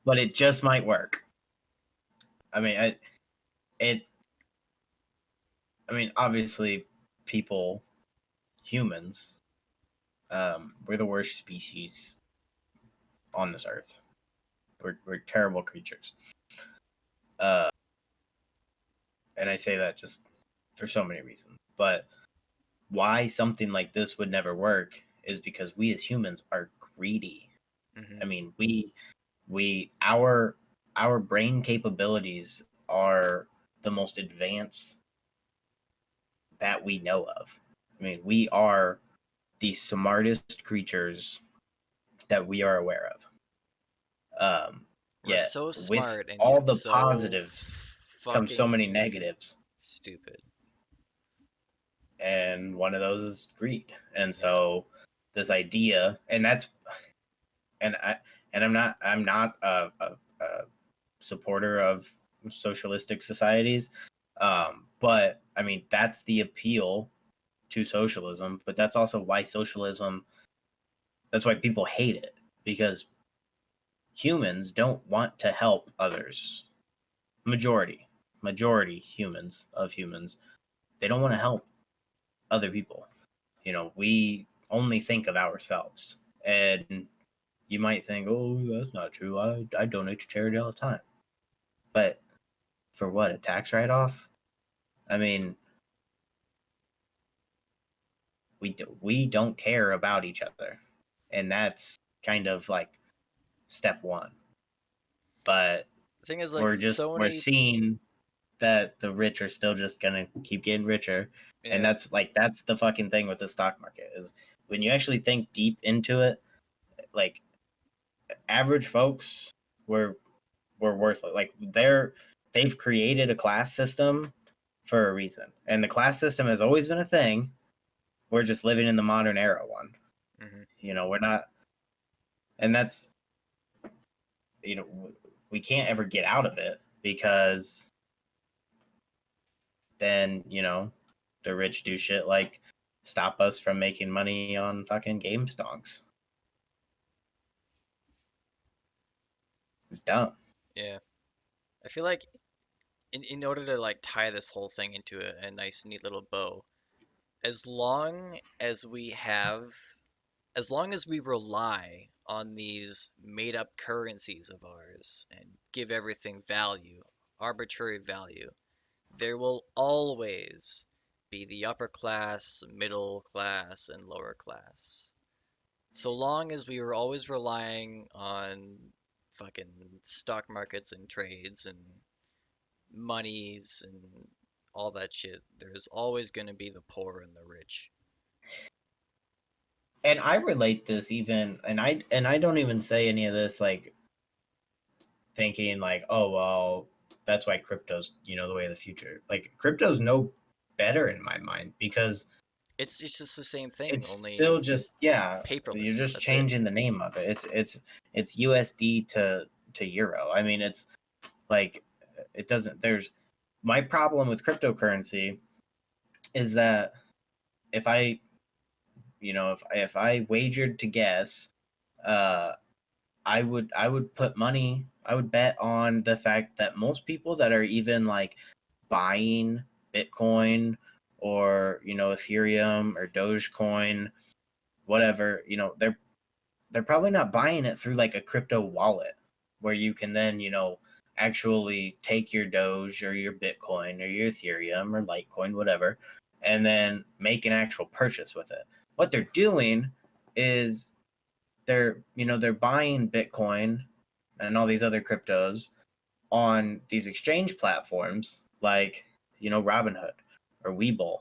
but it just might work. I mean, it. I mean, obviously, people, humans, we're the worst species on this earth. We're terrible creatures. Uh, and I say that just for so many reasons. But why something like this would never work is because we as humans are greedy. Hmm. I mean, our brain capabilities are the most advanced that we know of. I mean, we are the smartest creatures that we are aware of. We're Yet so with smart and all yet the so positives come so many fucking negatives, stupid. and one of those is greed. And Yeah. so this idea, and that's and I and I'm not a supporter of socialistic societies, but I mean that's the appeal to socialism. But that's also why socialism. That's why people hate it, because humans don't want to help others. Majority humans, they don't want to help other people. We only think of ourselves. And you might think, oh, that's not true. I donate to charity all the time. But for what? A tax write off? I mean, we don't care about each other. And that's kind of like step one. But The thing is, like, we're so we're many. seeing that the rich are still just gonna keep getting richer. And Yeah. that's the fucking thing with the stock market is when you actually think deep into it, like average folks were worthless. Like they've created a class system for a reason, and the class system has always been a thing. We're just living in the modern era one. Hmm. We're not, and that's we can't ever get out of it because then the rich do shit like stop us from making money on fucking game stonks. It's dumb. Yeah. I feel like in order to like tie this whole thing into a nice neat little bow, as long as we have as long as we rely on these made up currencies of ours and give everything value, arbitrary value, there will always be the upper class, middle class, and lower class. So long as we were always relying on fucking stock markets and trades and monies and all that shit, there's always going to be the poor and the rich. And I relate this even, and I don't even say any of this like thinking like, oh well, that's why crypto's the way of the future. Like crypto's no better in my mind because It's just the same thing, it's only still just it's yeah, you're paperless. just That's it. changing the name of it. It's USD to euro. I mean, it's like it doesn't. There's my problem with cryptocurrency is that if I if I wagered to guess, uh, I would put money. I would bet on the fact that most people that are even like buying Bitcoin or Ethereum or Dogecoin, whatever, they're probably not buying it through like a crypto wallet where you can then actually take your Doge or your Bitcoin or your Ethereum or Litecoin, whatever, and then make an actual purchase with it. What they're doing is they're buying Bitcoin and all these other cryptos on these exchange platforms like Robinhood or Webull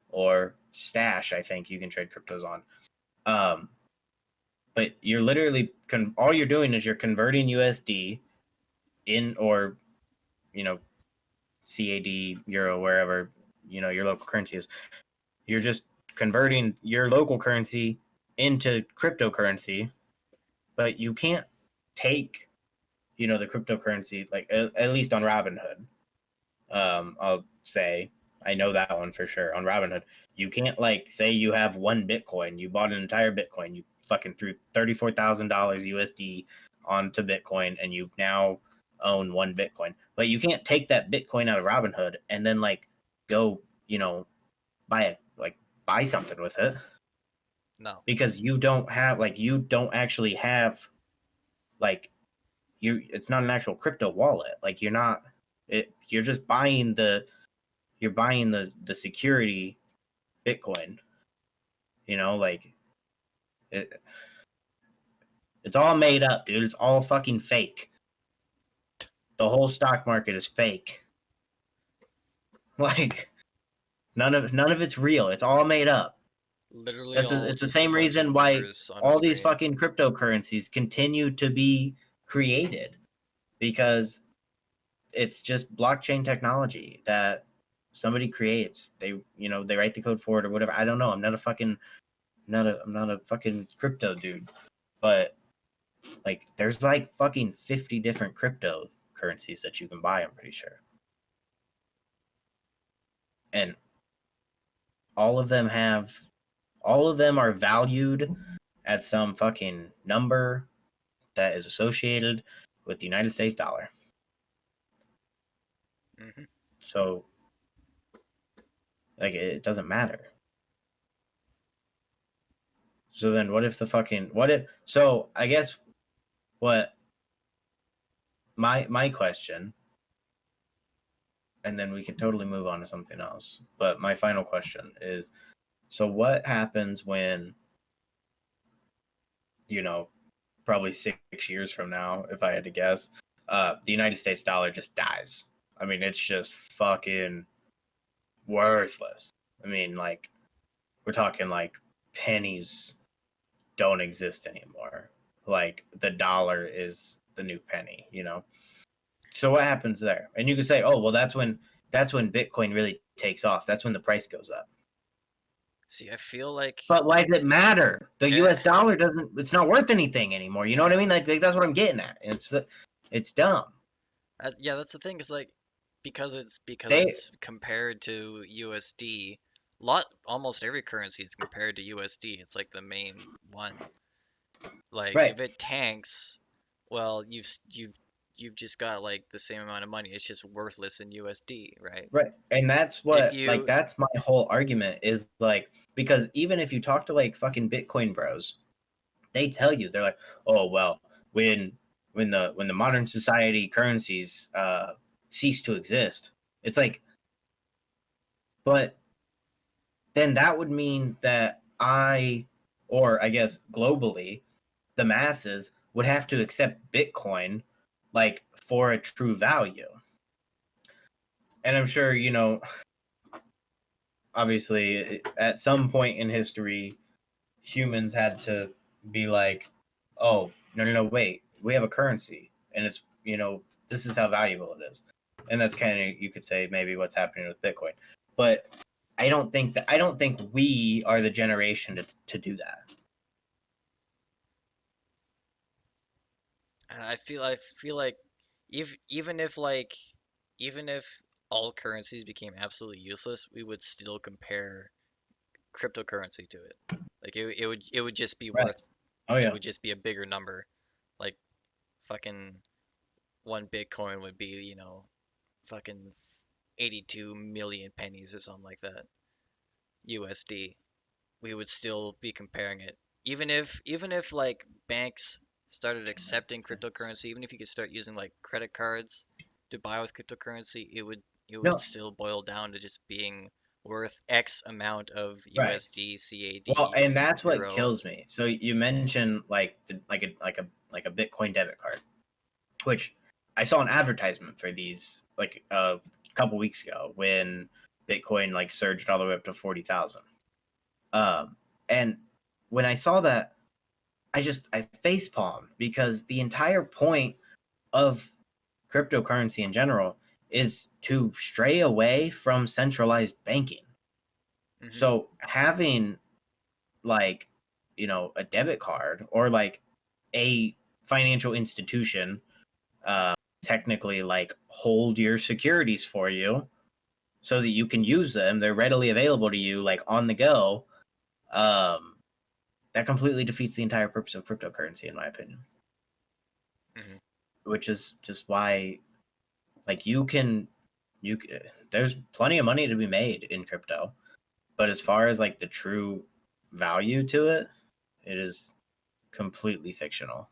or Stash. I think you can trade cryptos on. Um, but you're literally all you're doing is you're converting USD in or you know CAD, euro, wherever your local currency is. You're just converting your local currency into cryptocurrency, but you can't take the cryptocurrency like at least on Robinhood. I'll say I know that one for sure. On Robinhood, you can't like say you have one Bitcoin, you bought an entire Bitcoin, you fucking threw $34,000 USD onto Bitcoin, and you now own one Bitcoin. But you can't take that Bitcoin out of Robinhood and then like go, buy it, like buy something with it No, because you don't actually have like it's not an actual crypto wallet. Like you're just buying the security Bitcoin. Like it, it's all made up, dude. It's all fucking fake. The whole stock market is fake. Like none of it's real. It's all made up. Literally This is all it's the just a same bunch of reason why numbers on a all these screen. fucking cryptocurrencies continue to be created because it's just blockchain technology that somebody creates. They write the code for it or whatever. I don't know. I'm not a fucking crypto dude, but like there's like fucking 50 different cryptocurrencies that you can buy, I'm pretty sure. And all of them have all of them are valued at some fucking number that is associated with the United States dollar. Hmm. So like it doesn't matter. So then what if the fucking what if so I guess what my question, and then we can totally move on to something else. But my final question is, so what happens when, you know, probably 6 years from now, if I had to guess, the United States dollar just dies? I mean, it's just fucking worthless. I mean, like, we're talking like pennies don't exist anymore. Like, the dollar is the new penny. So what happens there? And you could say, oh, well, that's when Bitcoin really takes off. That's when the price goes up. See, I feel like, But why does it matter? The eh, U.S. dollar doesn't. It's not worth anything anymore. You know what I mean? Like that's what I'm getting at. It's dumb. yeah, that's the thing is like because They it's compared to USD. Lot almost every currency is compared to USD. It's like the main one. Like right, if it tanks, well, you've just got like the same amount of money. It's just worthless in USD, right? right, and that's If what like you that's my whole argument is like because even if you talk to like fucking Bitcoin bros, they tell you they're like, oh well, when when the modern society currencies cease to exist, it's like, but then that would mean that or I guess globally, the masses would have to accept Bitcoin like for a true value. And I'm sure, obviously at some point in history, humans had to be like, oh, no, no, no, wait, we have a currency and this is how valuable it is. And that's kind of, you could say, maybe what's happening with Bitcoin. But I don't think we are the generation to do that. and I feel like even if like even if all currencies became absolutely useless, we would still compare cryptocurrency to it. Like it would just be Right. worth Oh it yeah. would just be a bigger number. Like fucking one Bitcoin would be, fucking 82 million pennies or something like that. USD. We would still be comparing it. Even if like banks started accepting cryptocurrency, even if you could start using like credit cards to buy with cryptocurrency, it would No. still boil down to just being worth X amount of Right. USD, Well, CAD, and that's what euro. kills me. So you mentioned like a Bitcoin debit card, which I saw an advertisement for these like a couple weeks ago when Bitcoin like surged all the way up to 40,000. And when I saw that, I face palmed because the entire point of cryptocurrency in general is to stray away from centralized banking. Hmm. So having like a debit card or like a financial institution uh technically like hold your securities for you so that you can use them, they're readily available to you like on the go. um that completely defeats the entire purpose of cryptocurrency in my opinion, Hmm. which is just why like you there's plenty of money to be made in crypto, but as far as like the true value to it, it is completely fictional.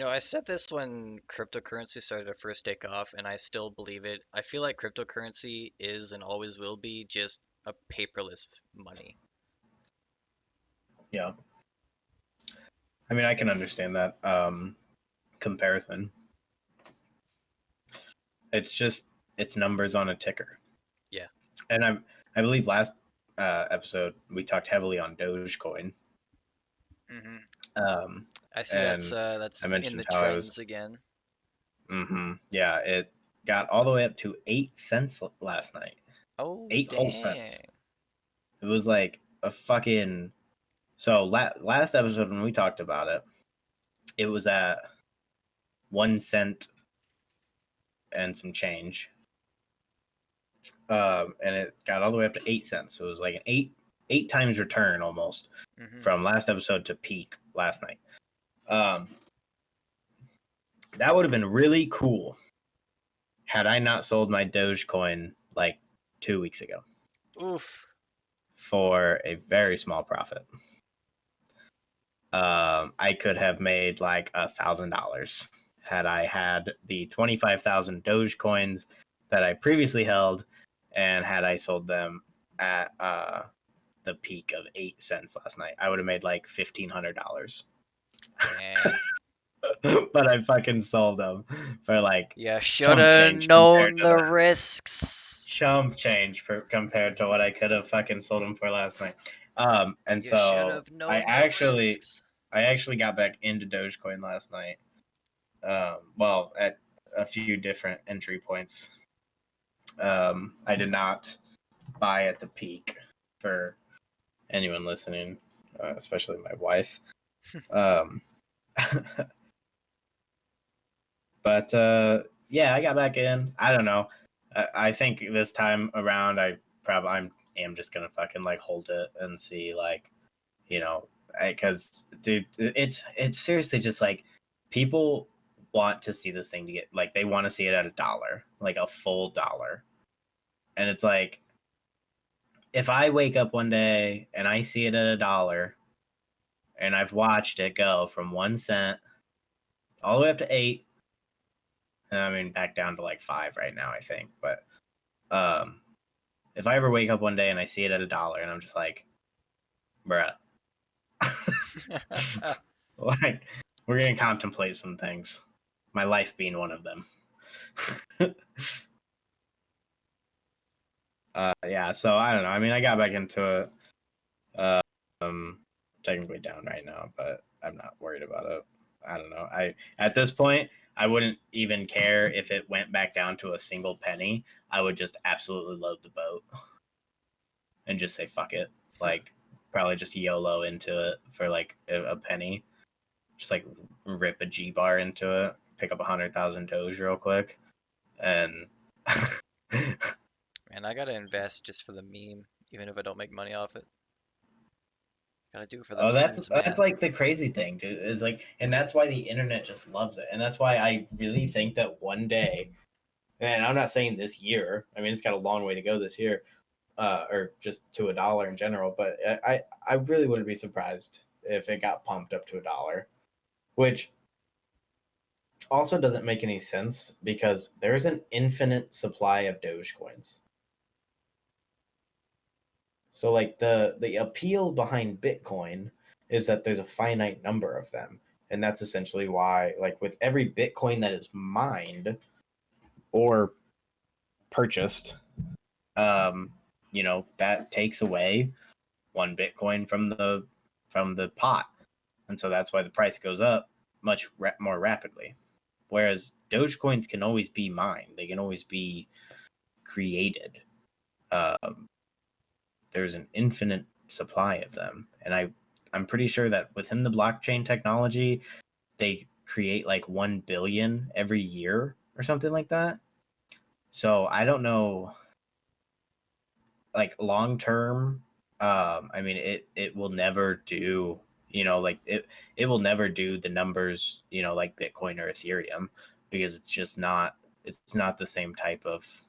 I said this when cryptocurrency started to first take off, and I still believe it. I feel like cryptocurrency is and always will be just a paperless money. Yeah. I mean, I can understand that comparison. It's just it's numbers on a ticker. Yeah. And I believe last episode we talked heavily on Dogecoin. Hmm. Um, I see and that's I in the mentioned how I was. trends again. Yeah, it got all the way up to 8 cents last night. Oh 8 whole cents. dang. It was like a fucking. So last episode when we talked about it, it was at 1 cent and some change, and it got all the way up to 8 cents. So it was like an eight times return almost Hmm. from last episode to peak last night. Um, that would have been really cool had I not sold my Dogecoin like 2 weeks ago Oof. for a very small profit. I could have made like $1,000 had I had the 25,000 Dogecoins that I previously held, and had I sold them at the peak of 8 cents last night. I would have made like $1,500. Dang. But I fucking sold them for like Yeah, chump shoulda change compared known to the the risks. compared to what I could have fucking sold them for last night. And You should so have known the risks. I actually got back into Dogecoin last night. Well, at a few different entry points. I did not buy at the peak for anyone listening, especially my wife. Um, but yeah, I got back in. I don't know. I think this time around, I am just gonna fucking like hold it and see, like, you know, because dude, it's seriously just like people want to see this thing to get like they want to see it at $1, like a full dollar, and it's like if I wake up one day and I see it at $1 and I've watched it go from 1 cent all the way up to 8, and I mean back down to like 5 right now, I think, but um if I ever wake up one day and I see it at $1 and I'm just like, bruh, like we're gonna contemplate some things. My life being one of them. Yeah, so I don't know. I mean, I got back into it. Um, technically down right now, but I'm not worried about it. I don't know. I At this point, I wouldn't even care if it went back down to a single penny. I would just absolutely load the boat and just say fuck it. Like probably just YOLO into it for like a penny. Just like rip a G bar into it, pick up 100,000 Doge real quick, and Man, I gotta invest just for the meme, even if I don't make money off it. Gotta do it for the oh, memes, that's man. like the crazy thing, dude. It's like, and that's why the internet just loves it, and that's why I really think that one day, and I'm not saying this year. I mean, it's got a long way to go this year, or just to $1 in general. But I really wouldn't be surprised if it got pumped up to $1, which also doesn't make any sense because there's an infinite supply of Dogecoins. So like the appeal behind Bitcoin is that there's a finite number of them. And that's essentially why, like with every Bitcoin that is mined or purchased, um, that takes away one Bitcoin from the pot. And so that's why the price goes up much more rapidly. Whereas Dogecoins can always be mined, they can always be created. Um, there's an infinite supply of them, and I'm pretty sure that within the blockchain technology, they create like 1 billion every year or something like that. So I don't know, like long term. I mean, it will never do. Like it will never do the numbers. Like Bitcoin or Ethereum, because it's not the same type of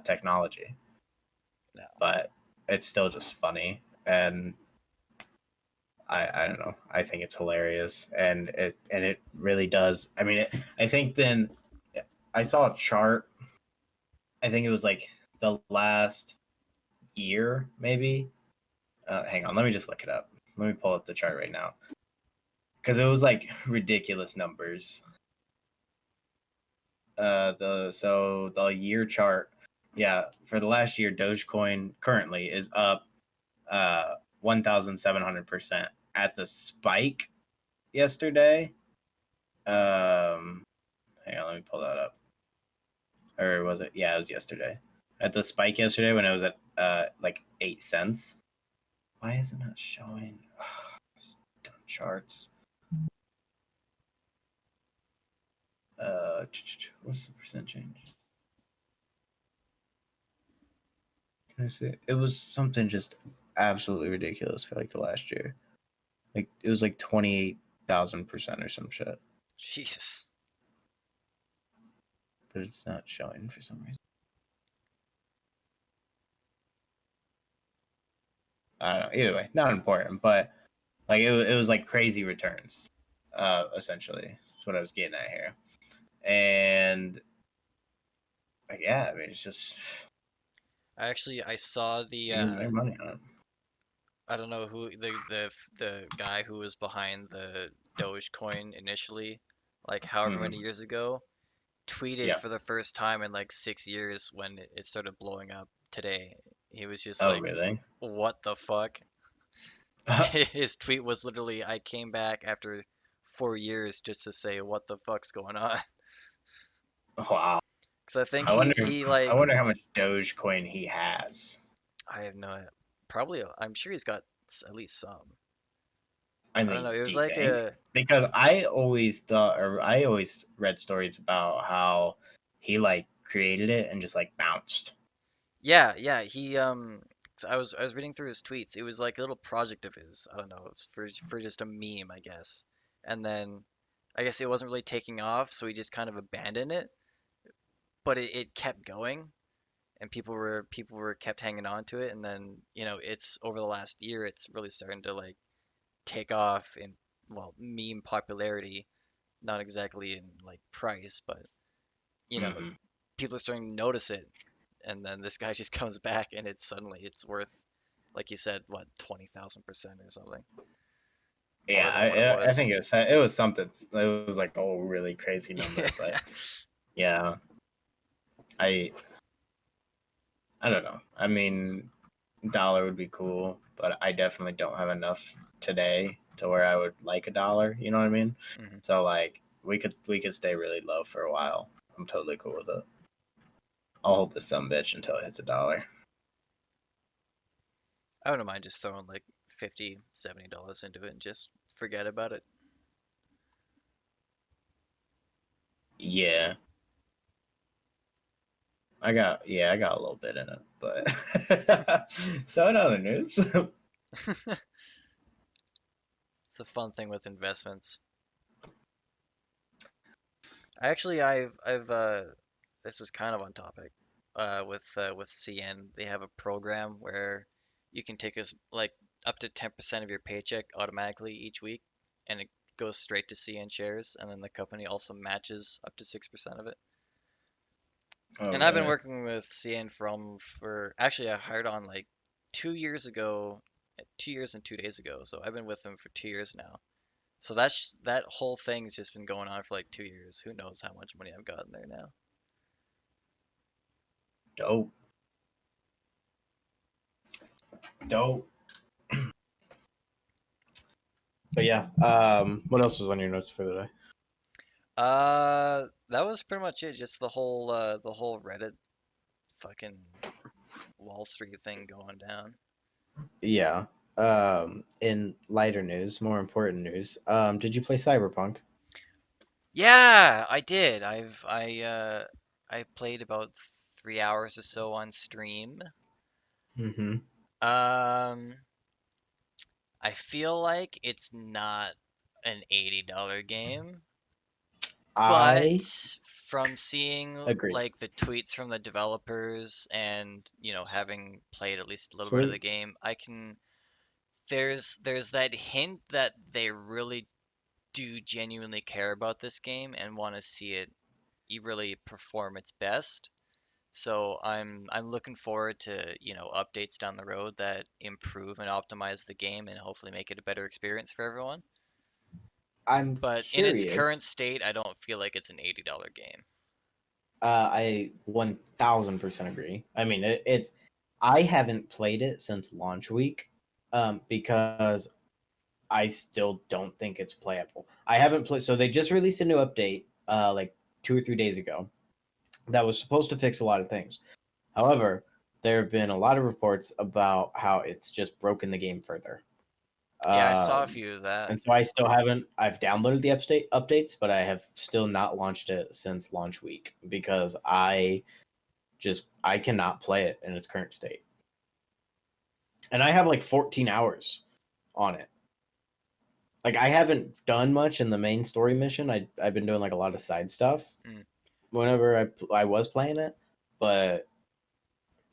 technology. No. But it's still just funny, and I don't know. I think it's hilarious, and it really does. I mean, I think then I saw a chart. I think it was like the last year, maybe. Hang on, let me just look it up. Let me pull up the chart right now because it was like ridiculous numbers. The year chart, yeah, for the last year, Dogecoin currently is up 1,700% at the spike yesterday. Hang on, let me pull that up. Or was it? Yeah, it was yesterday. At the spike yesterday when it was at like 8 cents. Why is it not showing? Charts. What's the percent change? Can I see? It was something just absolutely ridiculous for like the last year. Like it was like 28,000% or some shit, Jesus. but it's not showing for some reason. I don't know. Either way, not important, but like it was like crazy returns. Essentially, that's what I was getting at here. And like, yeah, I mean, it's just I saw the you can make money on it. I don't know who the guy who was behind the Dogecoin initially, like however many Mm-hmm. years ago, tweeted Yeah. for the first time in like 6 years when it started blowing up today. He was just Oh, like, really? "What the fuck?" His tweet was literally, "I came back after 4 years just to say what the fuck's going on." Wow. Because I think I wonder. he I like wonder how much Dogecoin he has. I have no probably I'm sure he's got at least some. I I don't know. mean, It do was you like think? a Because I always thought, or I always read stories about how he like created it and just like bounced. yeah. He 'cause I was reading through his tweets. It was like a little project of his. I don't know. It was for just a meme, I guess. And then I guess it wasn't really taking off, so he just kind of abandoned it. But it kept going, and people were kept hanging on to it. And then it's over the last year, it's really starting to like take off in well meme popularity, not exactly in like price, but you know Mm-hmm. people are starting to notice it. And then this guy just comes back, and it's worth like you said, what 20,000% or something more Yeah, than what it I was. think it was something. It was like a really crazy number, but yeah, I I don't know. I mean, dollar would be cool, but I definitely don't have enough today to where I would like a dollar. You know what I mean? Hmm. So like we could stay really low for a while. I'm totally cool with it. I'll hold this some bitch until it hits a dollar. I wouldn't mind just throwing like 50, $70 into it and just forget about it. Yeah, I got a little bit in it, but so in other news, It's a fun thing with investments. I've this is kind of on topic. With CN, they have a program where you can take us like up to 10% of your paycheck automatically each week, and it goes straight to CN shares, and then the company also matches up to 6% of it. oh And I've been really? working with CN for actually I hired on like 2 years ago, 2 years and 2 days ago. So I've been with them for 2 years now. So that whole thing's just been going on for like 2 years. Who knows how much money I've gotten there now? Dope, dope. But yeah, what else was on your notes for the day? That was pretty much it. Just the whole Reddit fucking Wall Street thing going down. Yeah. In lighter news, more important news, did you play Cyberpunk? Yeah, I did. I played about 3 hours or so on stream. Mm-hmm. Um, I feel like it's not an $80 game, but I from seeing agree. like the tweets from the developers and, having played at least a little bit of So the game, I can there's that hint that they really do genuinely care about this game and want to see it really perform its best. So I'm looking forward to, updates down the road that improve and optimize the game and hopefully make it a better experience for everyone. I'm But in its current curious. state, I don't feel like it's an $80 game. I 1000% agree. I mean, it's. I haven't played it since launch week, because I still don't think it's playable. I haven't played. So they just released a new update, like 2 or 3 days ago, that was supposed to fix a lot of things. However, there have been a lot of reports about how it's just broken the game further. Yeah, I saw a Um, few of that. and so I still haven't. I've downloaded the updates, but I have still not launched it since launch week because I cannot play it in its current state. And I have like 14 hours on it. Like I haven't done much in the main story mission. I've been doing like a lot of side stuff Mm. whenever I was playing it, but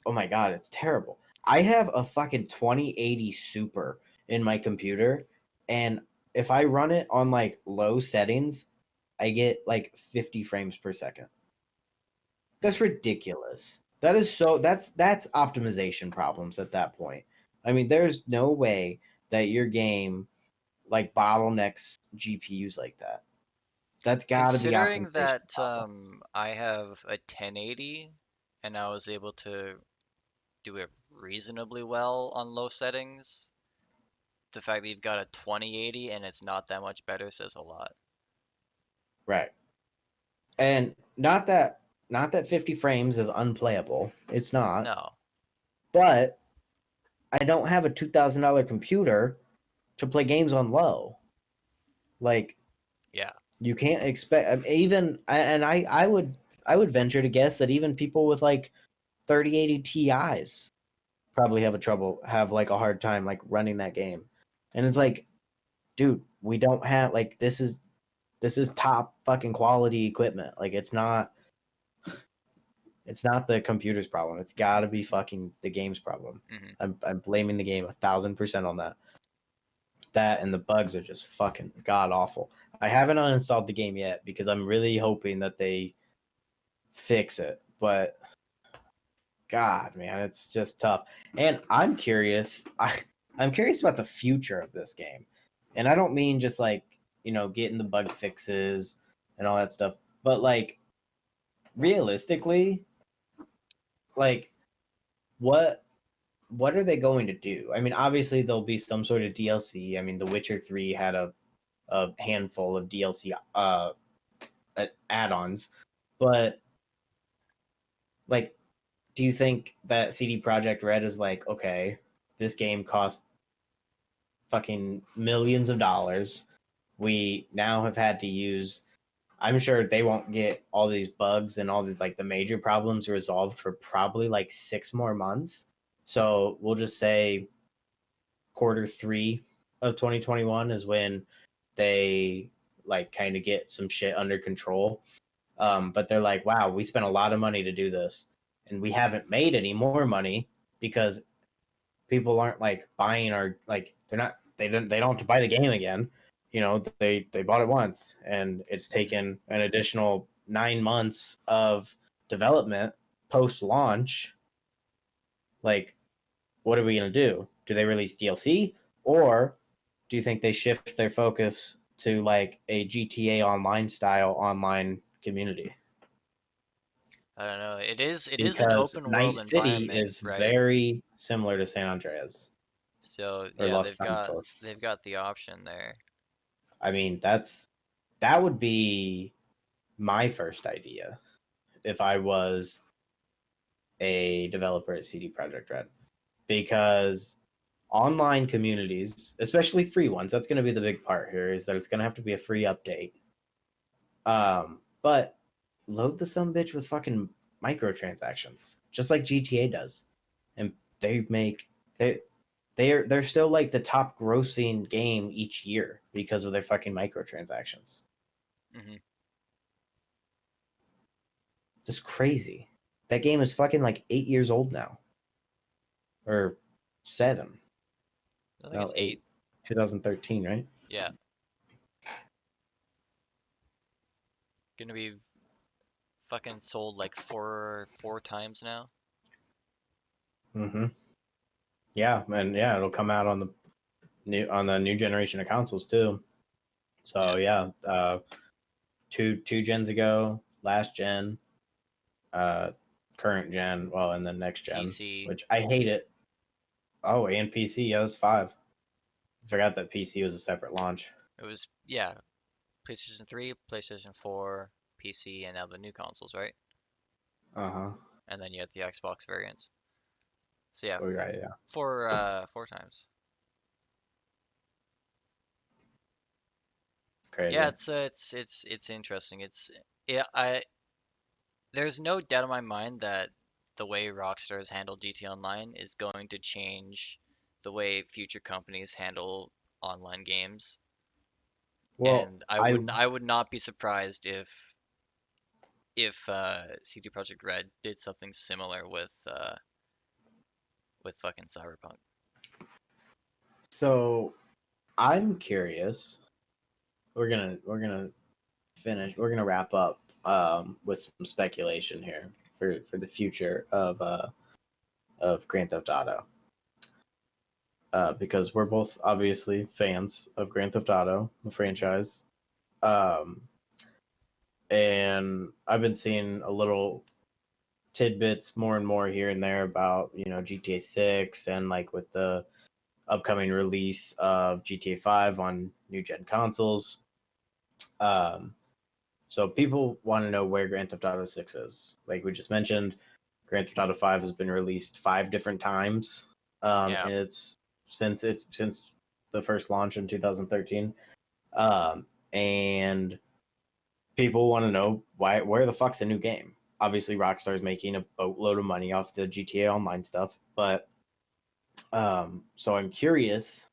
oh my god, it's terrible. I have a fucking 2080 Super in my computer, and if I run it on like low settings, I get like 50 frames per second. That's Mm. ridiculous. That is so that's optimization problems at that point. I mean, there's no way that your game like bottlenecks GPUs like that. That's got to be Considering optimization that problems. I have a 1080 and I was able to do it reasonably well on low settings, the fact that you've got a 2080 and it's not that much better says a lot. Right. And not that 50 frames is unplayable. It's not. No. But I don't have a $2,000 computer to play games on low. Like Yeah. you can't expect even and I would venture to guess that even people with like 3080 Ti's probably have like a hard time like running that game. And it's like, dude, we don't have like this is top fucking quality equipment. Like it's not the computer's problem. It's got to be fucking the game's problem. Hmm. I'm blaming the game 1,000% on that. That and the bugs are just fucking god awful. I haven't uninstalled the game yet because I'm really hoping that they fix it. But God, man, it's just tough. And I'm curious. I'm curious about the future of this game, and I don't mean just like getting the bug fixes and all that stuff, but like realistically, like what what are they going to do? I mean, obviously there'll be some sort of DLC. I mean, The Witcher 3 had a handful of DLC add-ons, but like, do you think that CD Projekt Red is like, okay, this game cost fucking millions of dollars. We now have had to use. I'm sure they won't get all these bugs and all the like the major problems resolved for probably like 6 more months. So we'll just say Q3 of 2021 is when they like kind of get some shit under control. Hmm. But they're like, wow, we spent a lot of money to do this, and we haven't made any more money because people aren't like buying our like they don't have to buy the game again. They bought it once, and it's Hmm. taken an additional 9 months of development post launch. Like, what are we gonna do? Do they release DLC, or do you think they shift their focus to like a GTA Online style online community? I don't know. It is an Because open world Night City environment, is right? very similar to San Andreas So or yeah, Los they've got Santos. they've got the option there. I mean, that would be my first idea if I was a developer at CD Projekt Red, because online communities, especially free ones, that's going to be the big part here. Is that it's going to have to be a free update. But load the some bitch with fucking microtransactions, just like GTA does, and they make they're still like the top grossing game each year because of their fucking microtransactions. Hmm. Just crazy. That game is fucking like 8 years old now, or 7. I think No, it's 8. 8. 2013, right? Yeah, gonna be fucking sold like four times now. Mm-hmm. Yeah, and yeah, it'll come out on the new generation of consoles too. So Yeah. yeah, two gens ago, last gen, uh, current gen, well, and then next gen, PC. which I hate it. Oh, and PC, yeah, that's five. I forgot that PC was a separate launch. It was, yeah, PlayStation 3, PlayStation 4, PC, and now the new consoles, right? Uh huh. And then you have the Xbox variants. So yeah, Oh, right, yeah, four times. it's Yeah, crazy. it's interesting. Yeah, I there's no doubt in my mind that the way Rockstar's handled GT Online is going to change the way future companies handle online games. Well, And I I would not be surprised if CD Projekt Red did something similar with fucking Cyberpunk. so I'm curious. We're gonna finish. We're gonna wrap up with some speculation here for the future of Grand Theft Auto. Because we're both obviously fans of Grand Theft Auto, the Hmm. franchise. Um, and I've been seeing a little tidbits more and more here and there about GTA 6 and like with the upcoming release of GTA 5 on new gen consoles. Um, so people want to know where Grand Theft Auto 6 is. Like we just mentioned, Grand Theft Auto 5 has been released 5 different times. Yeah, And it's since the first launch in 2013. And people want to know where the fuck's a new game. Obviously, Rockstar's making a boatload of money off the GTA Online stuff, but so I'm curious.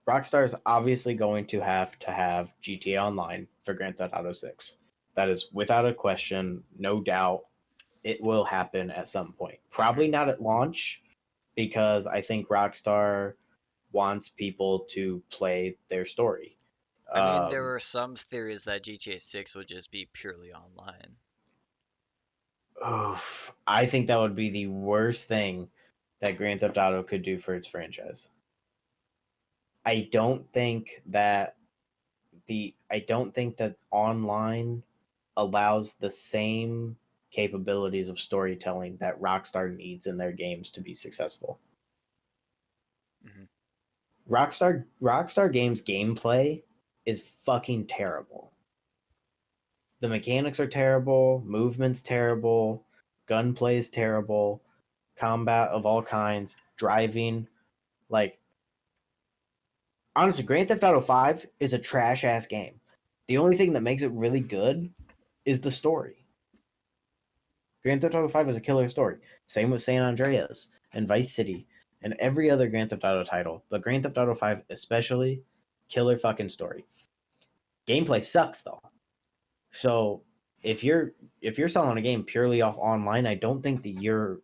Rockstar's obviously going to have GTA Online for Grand Theft Auto 6. That is without a question, no doubt. It will happen at some point. Probably not at launch, because I think Rockstar wants people to play their story. I mean there Um, were some theories that GTA 6 would just be purely online. I think that would be the worst thing that Grand Theft Auto could do for its franchise. I don't think that I don't think that online allows the same capabilities of storytelling that Rockstar needs in their games to be successful. Hmm. Rockstar Games gameplay is fucking terrible. The mechanics are terrible, movement's terrible, gunplay is terrible, combat of all kinds, driving. Like, honestly, Grand Theft Auto 5 is a trash ass game. The only thing that makes it really good is the story. Grand Theft Auto 5 is a killer story. Same with San Andreas and Vice City and every other Grand Theft Auto title, but Grand Theft Auto 5 especially, killer fucking story. Gameplay sucks though. So if you're selling a game purely off online, I don't think that you're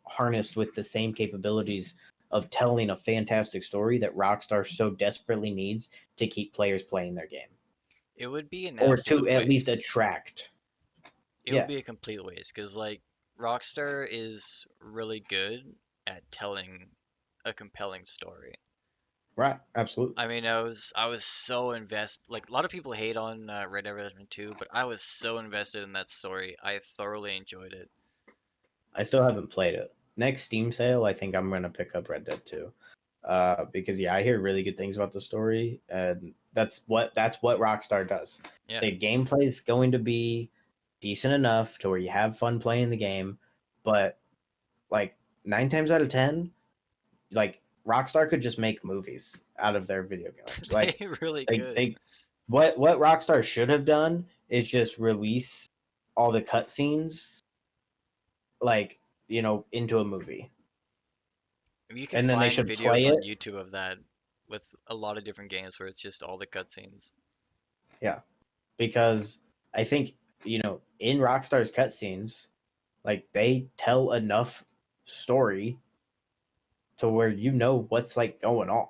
harnessed with the same capabilities of telling a fantastic story that Rockstar so desperately needs to keep players playing their game, It would be an or absolute to at least waste. attract. It would Yeah, be a complete waste because like Rockstar is really good at telling a compelling story. right, absolutely. I mean, I was so invested. Like a lot of people hate on Red Dead Redemption 2, but I was so invested in that story. I thoroughly enjoyed it. I still haven't played it. Next Steam sale, I think I'm gonna pick up Red Dead 2. Because yeah, I hear really good things about the story, and that's what Rockstar does. Yeah, The gameplay is going to be decent enough to where you have fun playing the game, but like 9 times out of 10, like Rockstar could just make movies out of their video games. Like they really they could. they what Rockstar should have done is just release all the cutscenes, like into a movie, I mean, you can and then they find should videos play on it. YouTube of that with a lot of different games where it's just all the cutscenes. Yeah, because I think in Rockstar's cutscenes, like they tell enough story to where what's like going on,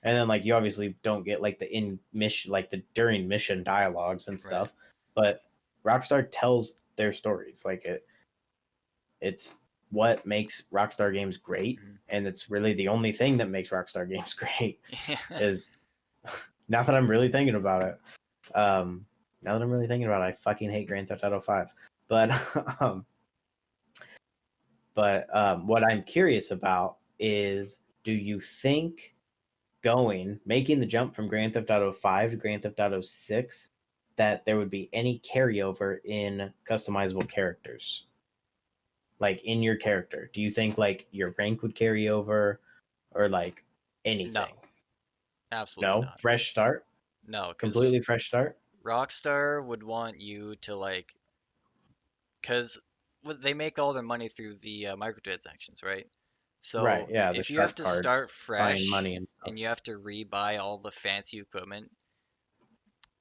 and then like you obviously don't get like the in mission, like the during mission dialogues and Right. stuff, but Rockstar tells their stories. Like it's what makes Rockstar games great, Mhm. and it's really the only thing that makes Rockstar games great. Yeah. Is now that I'm really thinking about it. Um, now that I'm really thinking about it, I fucking hate Grand Theft Auto 5. But um, what I'm curious about is, do you think making the jump from Grand Theft Auto 5 to Grand Theft Auto 6, that there would be any carryover in customizable characters? Like in your character, do you think like your rank would carry over, or like anything? No, absolutely No, not. fresh start, No, because completely fresh start. Rockstar would want you to like, because they make all their money through the microtransactions, right? Right, So yeah, the if you have sharp to start cards buying fresh money and stuff. and you have to rebuy all the fancy equipment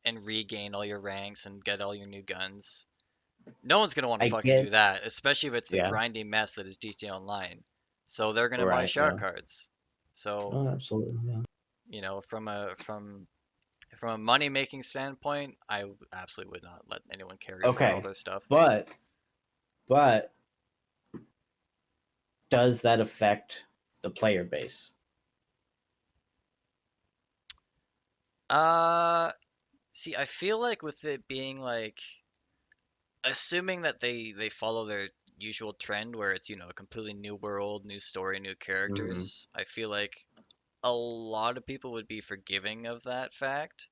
and regain all your ranks and get all your new guns, no one's gonna want to I fucking do guess. that, especially if it's the Yeah. grindy mess that is GTA Online. So they're gonna buy Right. shark Yeah. cards. So, Oh, absolutely. Yeah. from a money making standpoint, absolutely would not let anyone carry over all Okay, their stuff. but but does that affect the player base? Uh, See, I feel like with it being like, assuming that they follow their usual trend where it's, a completely new world, new story, new Hmm. characters, I feel like a lot of people would be forgiving of that fact.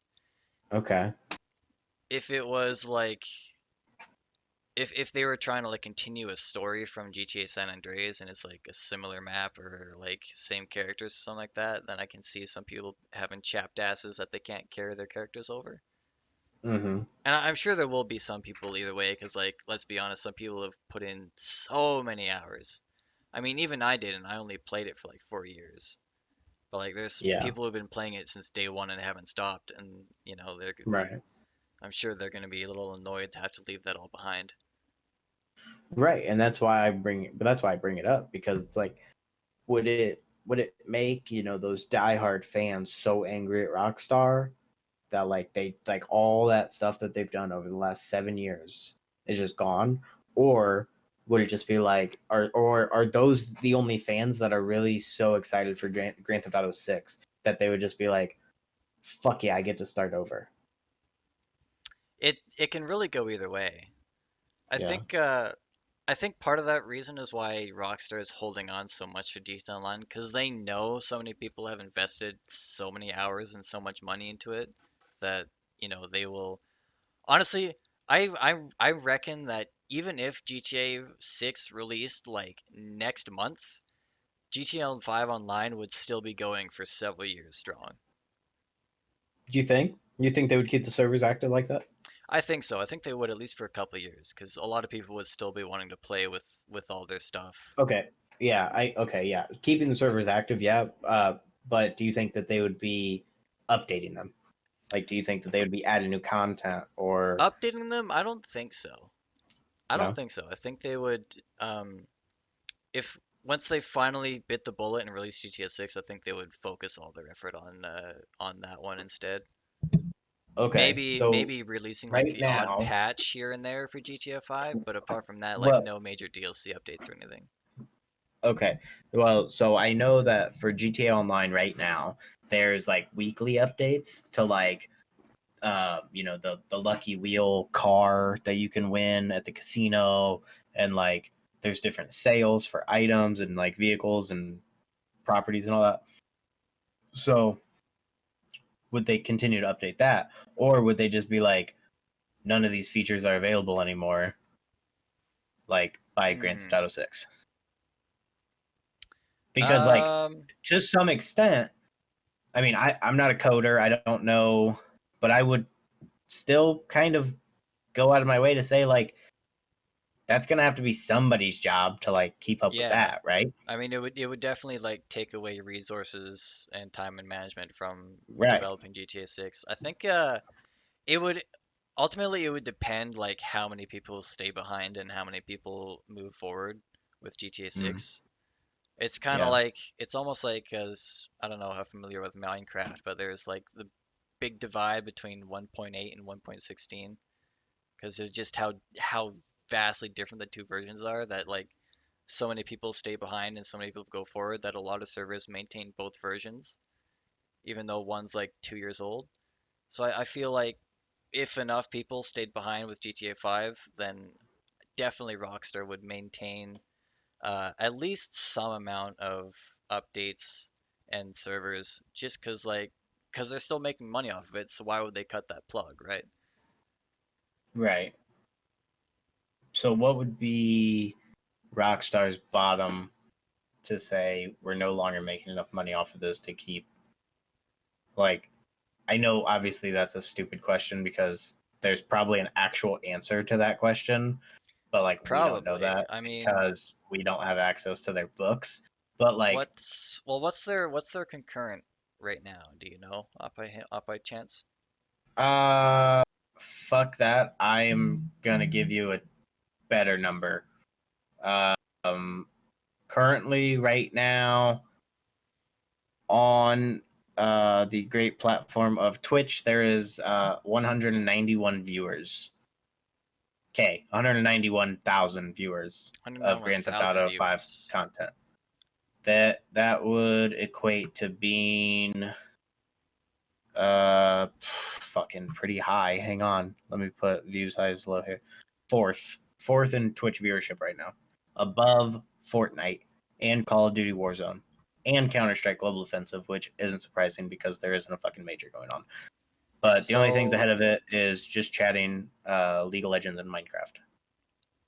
Okay. If it was like, if they were trying to like continue a story from GTA San Andreas and it's like a similar map or like same characters or something like that, then I can see some people having chapped asses that they can't carry their characters over. Hmm. And I'm sure there will be some people either way, because like, let's be honest, some people have put in so many hours. I mean, even I did, and I only played it for like 4 years. But like, there's Yeah. people who've been playing it since day one and haven't stopped, and Right. I'm sure they're gonna be a little annoyed to have to leave that all behind. Right. And that's why I bring it. But that's why I bring it up, because it's like, would it make those diehard fans so angry at Rockstar that like they like all that stuff that they've done over the last 7 years is just gone, or would it just be like, are those the only fans that are really so excited for Grand Theft Auto 6 that they would just be like, fuck yeah, I get to start over? It can really go either way. I Yeah. think uh, I think part of that reason is why Rockstar is holding on so much to GTA Online, because they know so many people have invested so many hours and so much money into it that they will. Honestly, I reckon that even if GTA 6 released like next month, GTA 5 Online would still be going for several years strong. Do you think they would keep the servers active like that? I think so. I think they would, at least for a couple of years, because a lot of people would still be wanting to play with all their stuff. Okay. Yeah, yeah, keeping the servers active, yeah. But do you think that they would be updating them? Like, do you think that they would be adding new content, or Updating them? I don't think so. I don't no? think so. I think they would, if once they finally bit the bullet and released GTA 6, I think they would focus all their effort on that one instead. Okay, so Maybe releasing like right the odd now, patch here and there for GTA 5, but apart from that, like well, no major DLC updates or anything. okay, well, so I know that for GTA Online right now, there's like weekly updates to like, the lucky wheel car that you can win at the casino, and like there's different sales for items and like vehicles and properties and all that. So would they continue to update that, or would they just be like, none of these features are available anymore, like by Grand Theft Hmm. Auto 6? Because like, Um, to some extent, I mean, I'm not a coder, I don't know, but I would still kind of go out of my way to say like, that's gonna have to be somebody's job to like keep up with yeah. that, right? I mean, it would definitely like take away resources and time and management from Right. developing GTA 6. I think it would ultimately it would depend like how many people stay behind and how many people move forward with GTA Mm, 6. It's kind of yeah. like it's almost like, as I don't know how familiar with Minecraft, but there's like the big divide between 1.8 and 1.16. because it's just how vastly different the two versions are that like so many people stay behind and so many people go forward that a lot of servers maintain both versions, even though one's like 2 years old. So I feel like if enough people stayed behind with GTA 5, then definitely Rockstar would maintain at least some amount of updates and servers, just because they're still making money off of it. So why would they cut that plug, right? Right. So what would be Rockstar's bottom to say we're no longer making enough money off of this to keep, like, I know obviously that's a stupid question because there's probably an actual answer to that question, but like we don't know Probably. that I mean, because we don't have access to their books. But like, what's their concurrent right now? Do you know, up by chance? uh, fuck that. I am gonna give you a better number. Um, Currently, right now, on the great platform of Twitch, there is 191 viewers. Okay, 191,000 viewers of Grand Theft 191,000 Auto 5 viewers. content. That would equate to being fucking pretty high. Hang on, let me put views high as low here. Fourth in Twitch viewership right now, above Fortnite and Call of Duty Warzone and Counter Strike Global Offensive, which isn't surprising because there isn't a fucking major going on. But the only things So ahead of it is just chatting League of Legends and Minecraft.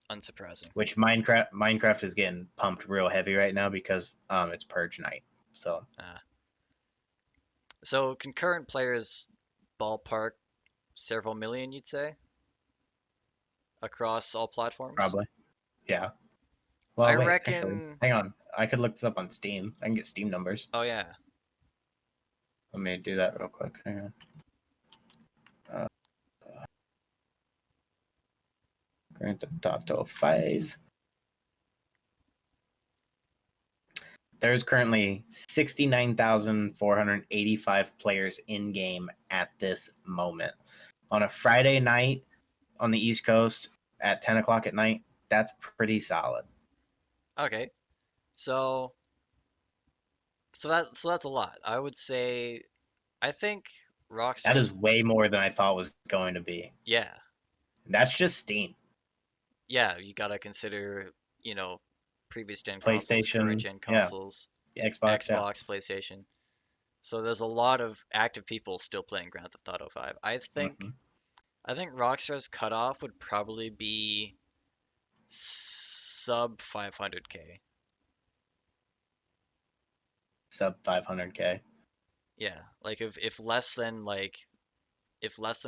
unsurprising. Which Minecraft is getting pumped real heavy right now because it's purge night. So Uh, so concurrent players, ballpark several million, you'd say, across all platforms. probably, yeah. I Well, wait, actually, reckon. hang on. I could look this up on Steam. I can get Steam numbers. Oh yeah, Let me do that real quick. Hang on. Uh, Grand Theft Auto 5. There's currently 69,485 players in game at this moment. On a Friday night on the East Coast at 10 o'clock at night, that's pretty solid. okay. So that's a lot. I would say I think That is Rockstar's, way more than I thought was going to be. yeah. That's just Steam. Yeah, you gotta consider, you know, previous gen consoles, current PlayStation, gen yeah, consoles, Xbox, yeah. Xbox, PlayStation. So there's a lot of active people still playing Grand Theft Auto 5. Mm-hmm. I think Rockstar's cutoff would probably be sub 500K. Sub 500K. Yeah, like if less than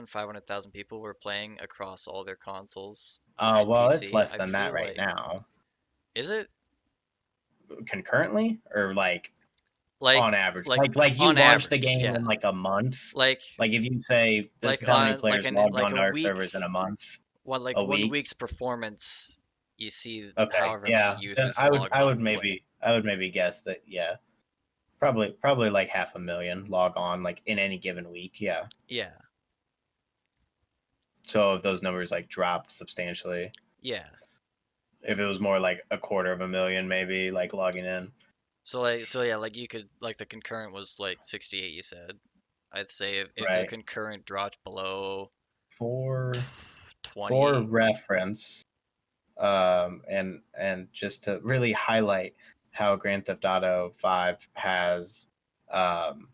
500,000 people were playing across all their consoles Oh, and well, it's PC, less I than that feel right like now. is it Concurrently or like like on average? like Like you on launch the average, game yeah. in like a month. Like Like if you say this like is how many on players logged like onto a our week servers in a month, like a one week. week's performance, you see Okay, however many yeah. Then users logged I on would and play. maybe guess that yeah, probably like 500,000 log on like in any given week. Yeah. Yeah, So if those numbers like dropped substantially, yeah. if it was more like a quarter of a million, maybe like logging in, So yeah, like you could like the concurrent was like 68, you said. I'd say if your right? concurrent dropped below For 20, reference, and just to really highlight how Grand Theft Auto 5 has, and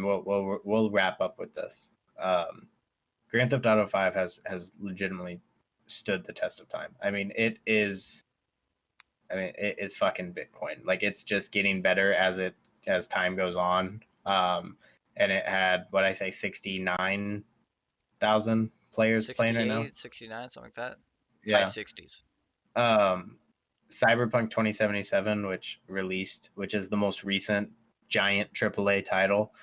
we'll wrap up with this. Grand Theft Auto 5 has legitimately stood the test of time. I mean, it is fucking Bitcoin. Like it's just getting better as time goes on. And it had what I say 69,000 players playing right now. 68, 69, something like that. High Yeah. 60s. Um, Cyberpunk 2077, which is the most recent giant AAA title,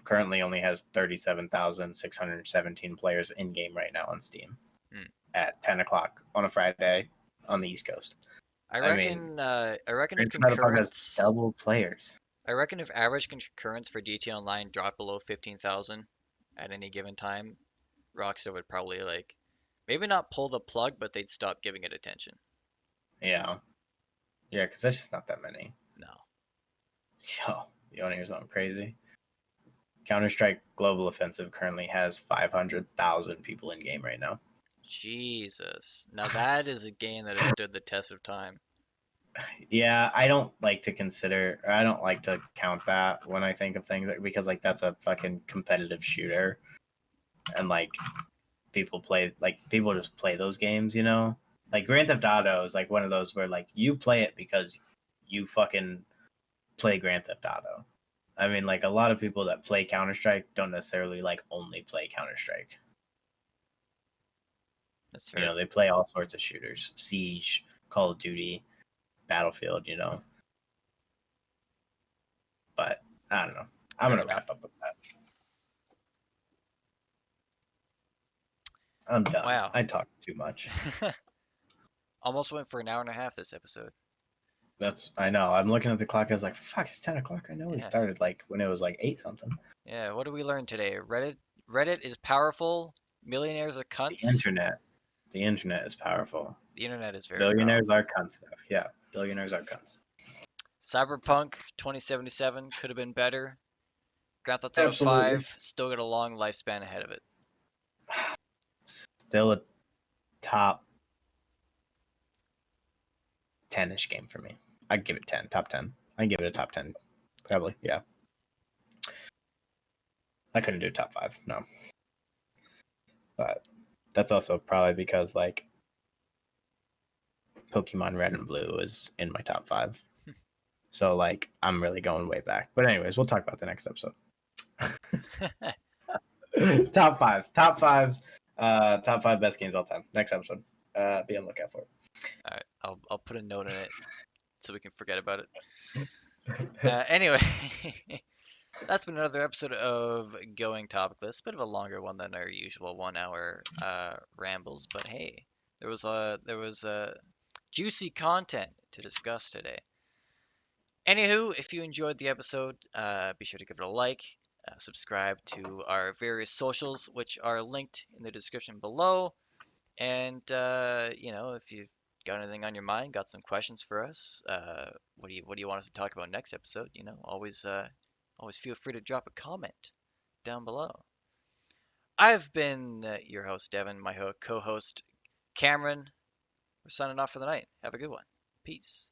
currently only has 37,617 players in game right now on Steam Hmm. at 10 o'clock on a Friday on the East Coast. I mean, I reckon if Grand Theft Auto has concurrents double players. I reckon if average concurrents for GTA Online dropped below 15,000 at any given time, Rockstar would probably like Maybe not pull the plug, but they'd stop giving it attention. Yeah, yeah, because that's just not that many. No. Yo, you want to hear something crazy? Counter Strike Global Offensive currently has 500,000 people in game right now. Jesus. Now that is a game that has stood the test of time. Yeah, I don't like to consider, or I don't like to count that when I think of things because like that's a fucking competitive shooter, and like people just play those games, you know. Like Grand Theft Auto is like one of those where like you play it because you fucking play Grand Theft Auto. I mean, like a lot of people that play Counter Strike don't necessarily like only play Counter Strike. That's You fair. know, they play all sorts of shooters, Siege, Call of Duty, Battlefield. You know, but I don't know. I'm Fair gonna enough. wrap up with that. I'm done. Wow. I talked too much. Almost went for an hour and a half this episode. I know. I'm looking at the clock. I was like, fuck, it's 10 o'clock. I know we Yeah. started like when it was like eight something. Yeah. What did we learn today? Reddit is powerful. Millionaires are The cunts. internet. The internet is powerful. The internet is very Billionaires powerful. are cunts, though. Yeah, billionaires are cunts. Cyberpunk 2077 could have been better. Grand Theft Auto Absolutely. 5 still got a long lifespan ahead of it. Still a top 10-ish game for me. I'd give it 10, top 10. I'd give it a top 10, Yeah. probably. Yeah. I couldn't do top 5, no. But that's also probably because, like, Pokemon Red and Blue is in my top 5. So, like, I'm really going way back. But, anyways, we'll talk about the next episode. Top fives. Top five best games all time. Next episode. Be on the lookout for it. All right, I'll put a note in it so we can forget about it. Anyway, that's been another episode of Going Topicless. Bit of a longer one than our usual 1 hour rambles, but hey, there was juicy content to discuss today. Anywho, if you enjoyed the episode, be sure to give it a like, subscribe to our various socials, which are linked in the description below. And if you've got anything on your mind, got some questions for us, what do you want us to talk about next episode? Always feel free to drop a comment down below. I've been your host Devin, my co-host Cameron. We're signing off for the night. Have a good one. Peace.